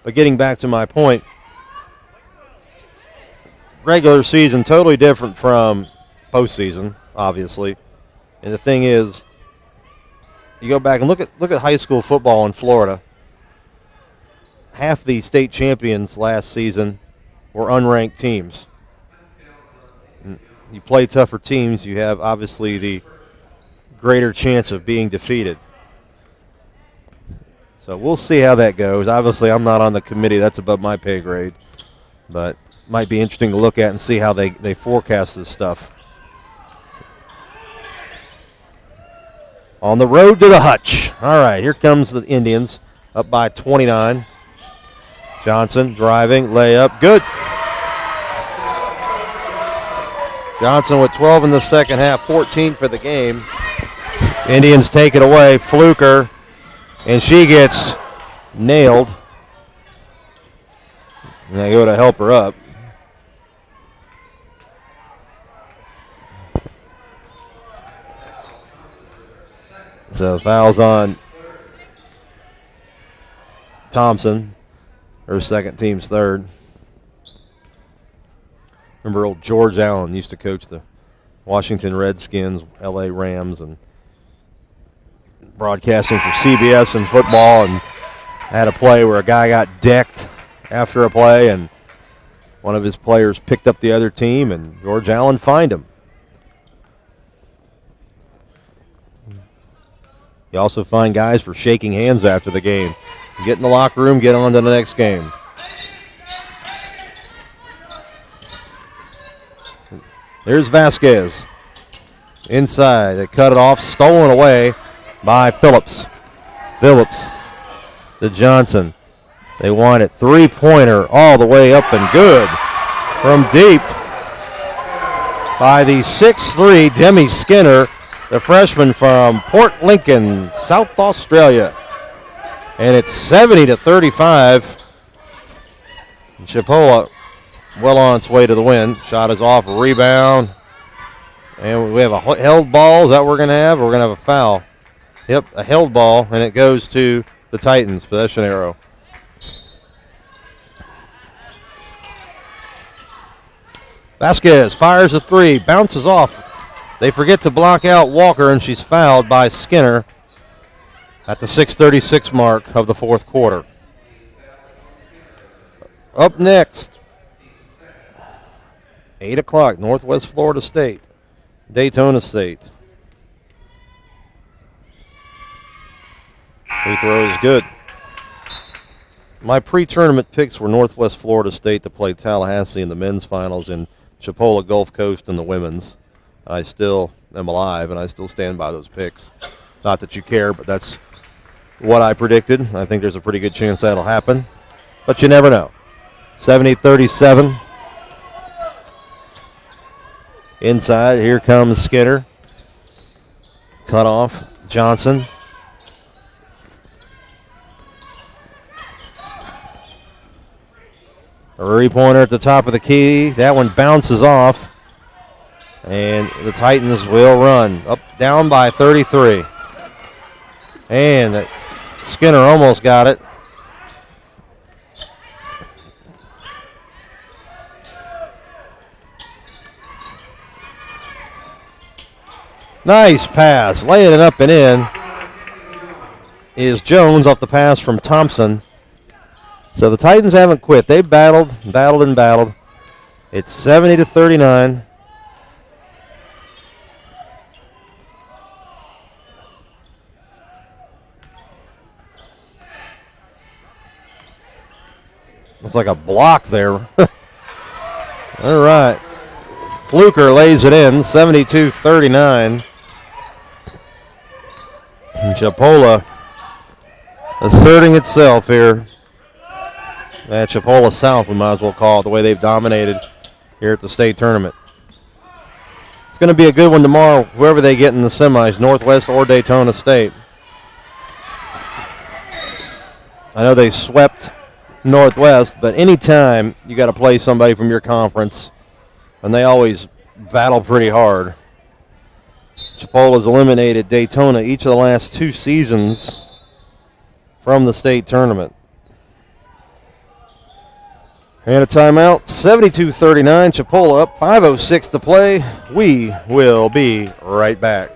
But getting back to my point, regular season totally different from postseason, obviously. And the thing is, you go back and look at high school football in Florida. Half the state champions last season were unranked teams. You play tougher teams, you have obviously the greater chance of being defeated. So we'll see how that goes. Obviously, I'm not on the committee. That's above my pay grade. But might be interesting to look at and see how they forecast this stuff. On the road to the Hutch. All right, here comes the Indians up by 29. Johnson driving, layup, good. Johnson with 12 in the second half, 14 for the game. Indians take it away. Fluker, and she gets nailed. And they go to help her up. So fouls on Thompson, her second team's third. Remember old George Allen used to coach the Washington Redskins, LA Rams, and broadcasting for CBS and football, and had a play where a guy got decked after a play, and one of his players picked up the other team, and George Allen fined him. You also find guys for shaking hands after the game. Get in the locker room, get on to the next game. There's Vasquez. Inside, they cut it off, stolen away by Phillips. Phillips to Johnson. They want it. Three-pointer all the way up and good from deep by the 6'3" Demi Skinner, the freshman from Port Lincoln, South Australia. And it's 70-35. Chipola well on its way to the win. Shot is off, rebound. And we have a held ball. Is that what we're going to have? Or we're going to have a foul. Yep, a held ball, and it goes to the Titans. Possession arrow. Vasquez fires a three, bounces off. They forget to block out Walker, and she's fouled by Skinner at the 6:36 mark of the fourth quarter. Up next, 8 o'clock, Northwest Florida State, Daytona State. Free throw is good. My pre-tournament picks were Northwest Florida State to play Tallahassee in the men's finals and Chipola Gulf Coast in the women's. I still am alive, and I still stand by those picks. Not that you care, but that's what I predicted. I think there's a pretty good chance that'll happen, but you never know. 70-37. Inside, here comes Skinner. Cut off, Johnson. A three-pointer at the top of the key. That one bounces off. And the Titans will run. Down by 33. And Skinner almost got it. Nice pass. Laying it up and in is Jones off the pass from Thompson. So the Titans haven't quit. They've battled. It's 70-39. Looks like a block there. All right. Fluker lays it in, 72-39. Chipola asserting itself here. Chipola South, we might as well call it, the way they've dominated here at the state tournament. It's going to be a good one tomorrow, whoever they get in the semis, Northwest or Daytona State. I know they swept Northwest, but anytime you got to play somebody from your conference, and they always battle pretty hard. Chipola's eliminated Daytona each of the last 2 seasons from the state tournament. And a timeout, 72-39, Chipola up, 5:06 to play. We will be right back.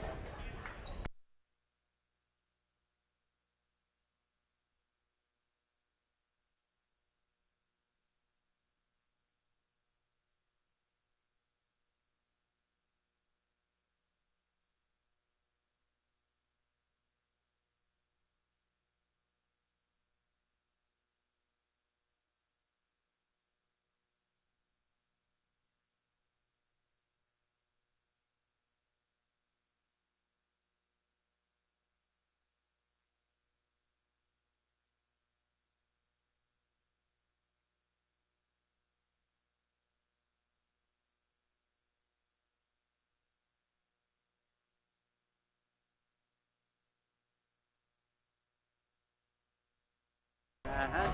Uh-huh.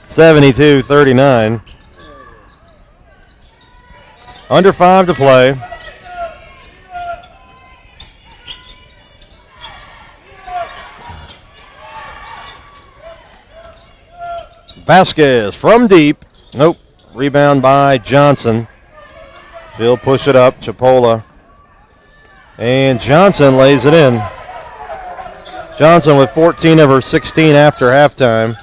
72-39. Under 5 to play. Vasquez from deep. Nope. Rebound by Johnson. She'll push it up. Chipola. And Johnson lays it in. Johnson with 14 of her 16 after halftime.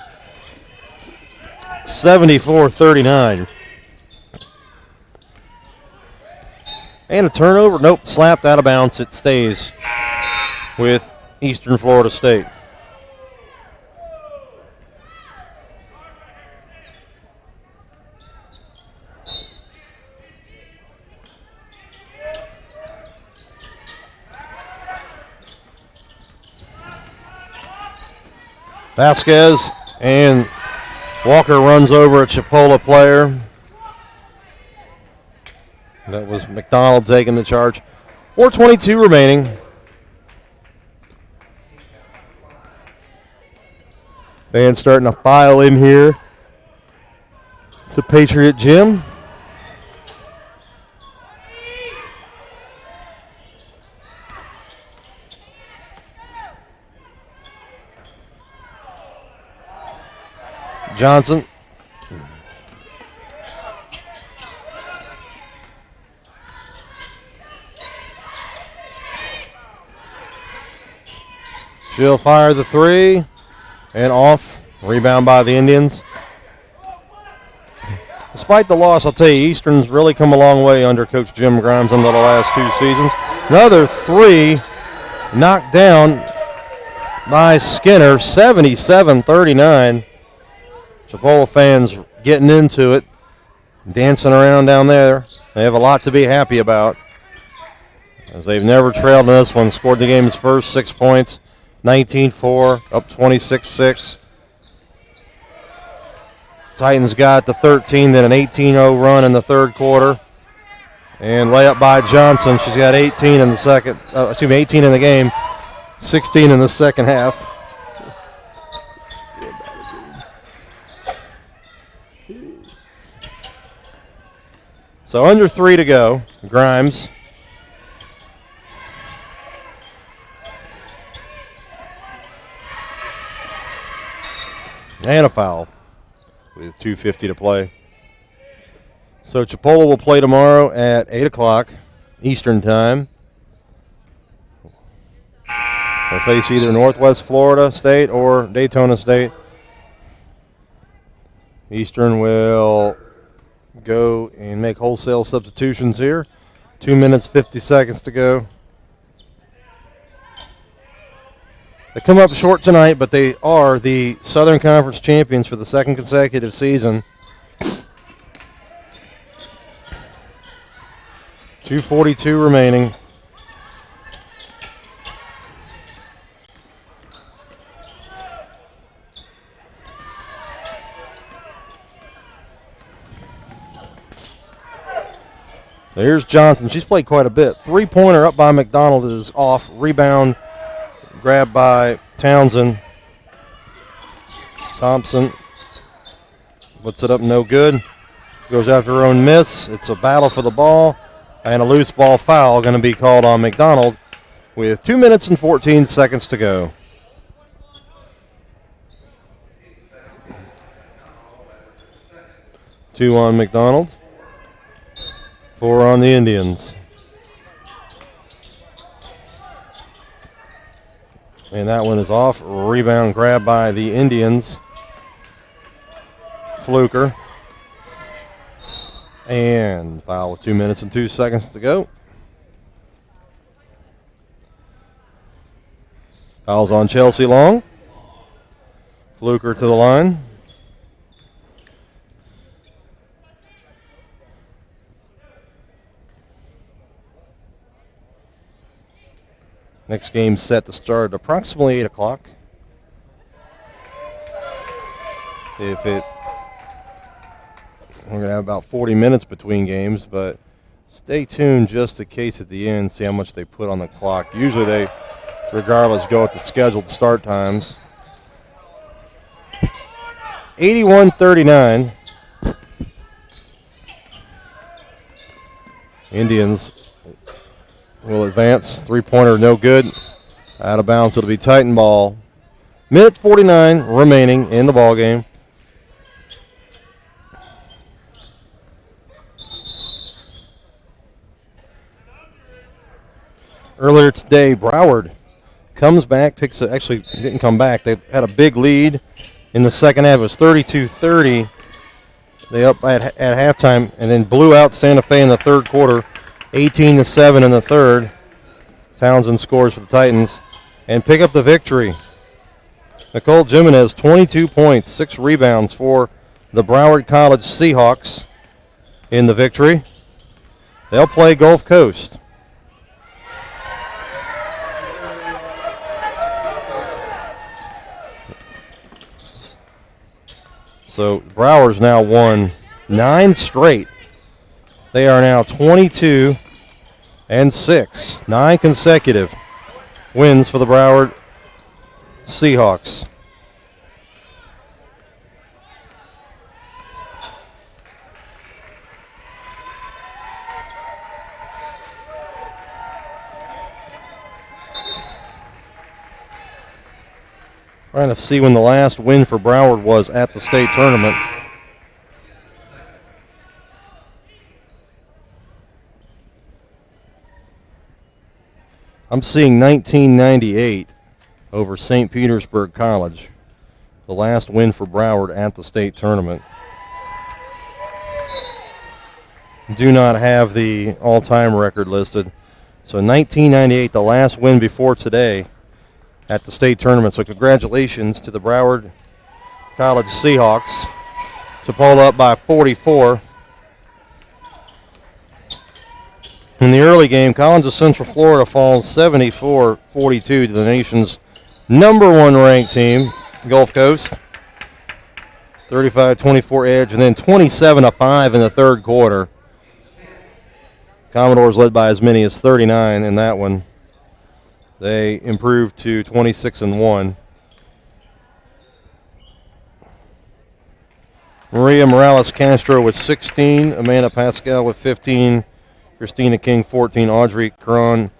74-39. And a turnover. Nope. Slapped out of bounds. It stays with Eastern Florida State. Vasquez and Walker runs over a Chipola player. That was McDonald taking the charge. 4:22 remaining. Fans starting to file in here to Patriot Gym. Johnson. She'll fire the 3 and off. Rebound by the Indians. Despite the loss, I'll tell you, Eastern's really come a long way under Coach Jim Grimes in the last 2 seasons. Another 3 knocked down by Skinner, 77-39. Chipola fans getting into it, dancing around down there. They have a lot to be happy about, as they've never trailed in this one. Scored the game's first 6 points, 19-4, up 26-6. Titans got the 13, then an 18-0 run in the third quarter. And layup by Johnson. She's got 18 in the 18 in the game, 16 in the second half. So under 3 to go. Grimes. And a foul with 2:50 to play. So Chipola will play tomorrow at 8 o'clock Eastern time. They'll face either Northwest Florida State or Daytona State. Eastern will go and make wholesale substitutions here. 2 minutes, 50 seconds to go. They come up short tonight, but they are the Southern Conference champions for the second consecutive season. 2:42 remaining. Here's Johnson. She's played quite a bit. Three-pointer up by McDonald is off. Rebound grabbed by Townsend. Thompson puts it up, no good. Goes after her own miss. It's a battle for the ball. And a loose ball foul going to be called on McDonald with 2 minutes and 14 seconds to go. Two on McDonald. 4 on the Indians. And that one is off. Rebound grab by the Indians. Fluker. And foul with 2 minutes and 2 seconds to go. Foul's on Chelsea Long. Fluker to the line. Next game set to start at approximately 8 o'clock. We're going to have about 40 minutes between games, but stay tuned just in case at the end, see how much they put on the clock. Usually they, regardless, go at the scheduled start times. 81-39. Indians will advance. Three-pointer no good. Out of bounds. It'll be Titan ball. Minute 49 remaining in the ball game. Earlier today, Broward comes back, actually didn't come back. They had a big lead in the second half. It was 32-30. They up at halftime and then blew out Santa Fe in the third quarter, 18-7 in the third. Townsend scores for the Titans and pick up the victory. Nicole Jimenez, 22 points, 6 rebounds for the Broward College Seahawks in the victory. They'll play Gulf Coast. So Broward's now won 9 straight. They are now 22-6. 9 consecutive wins for the Broward Seahawks. Trying to see when the last win for Broward was at the state tournament. I'm seeing 1998 over St. Petersburg College. The last win for Broward at the state tournament. Do not have the all-time record listed. So 1998, the last win before today at the state tournament. So congratulations to the Broward College Seahawks. Chipola up by 44. In the early game, Collins of Central Florida falls 74-42 to the nation's number 1 ranked team, Gulf Coast. 35-24 edge, and then 27-5 in the third quarter. Commodores led by as many as 39 in that one. They improved to 26-1. Maria Morales Castro with 16. Amanda Pascal with 15. Christina King, 14. Audrey Caron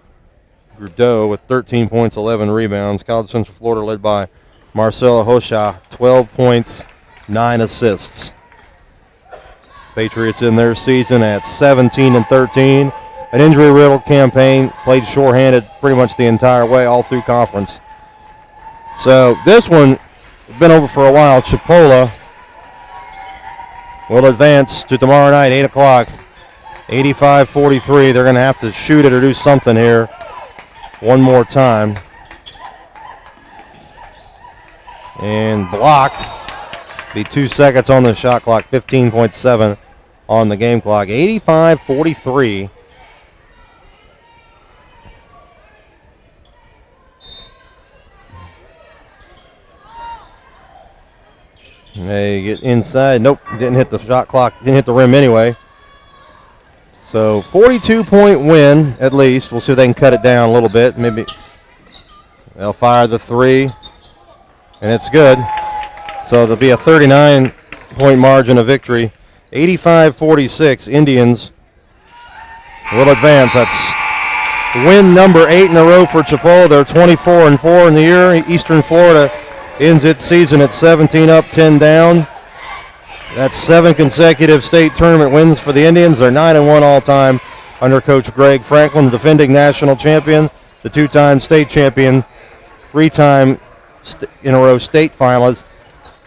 Grudeau with 13 points, 11 rebounds. College Central Florida led by Marcela Hosha, 12 points, 9 assists. Patriots in their season at 17-13. An injury-riddled campaign, played shorthanded pretty much the entire way, all through conference. So this one has been over for a while. Chipola will advance to tomorrow night, 8 o'clock, 85-43. They're going to have to shoot it or do something here one more time. And blocked. Be 2 seconds on the shot clock, 15.7 on the game clock, 85-43. They get inside. Nope, didn't hit the shot clock. Didn't hit the rim anyway. So 42-point win at least. We'll see if they can cut it down a little bit. Maybe they'll fire the three, and it's good. So there'll be a 39-point margin of victory. 85-46, Indians will advance. That's win number 8 in a row for Chipola. They're 24-4 in the year. Eastern Florida ends its season at 17 up, 10 down. That's 7 consecutive state tournament wins for the Indians. They're 9-1 all-time under Coach Greg Franklin, defending national champion, the 2-time state champion, 3-time in a row state finalist.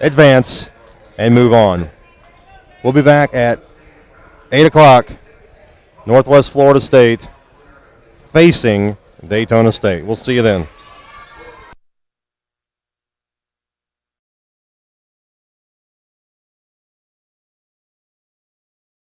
Advance and move on. We'll be back at 8 o'clock, Northwest Florida State facing Daytona State. We'll see you then.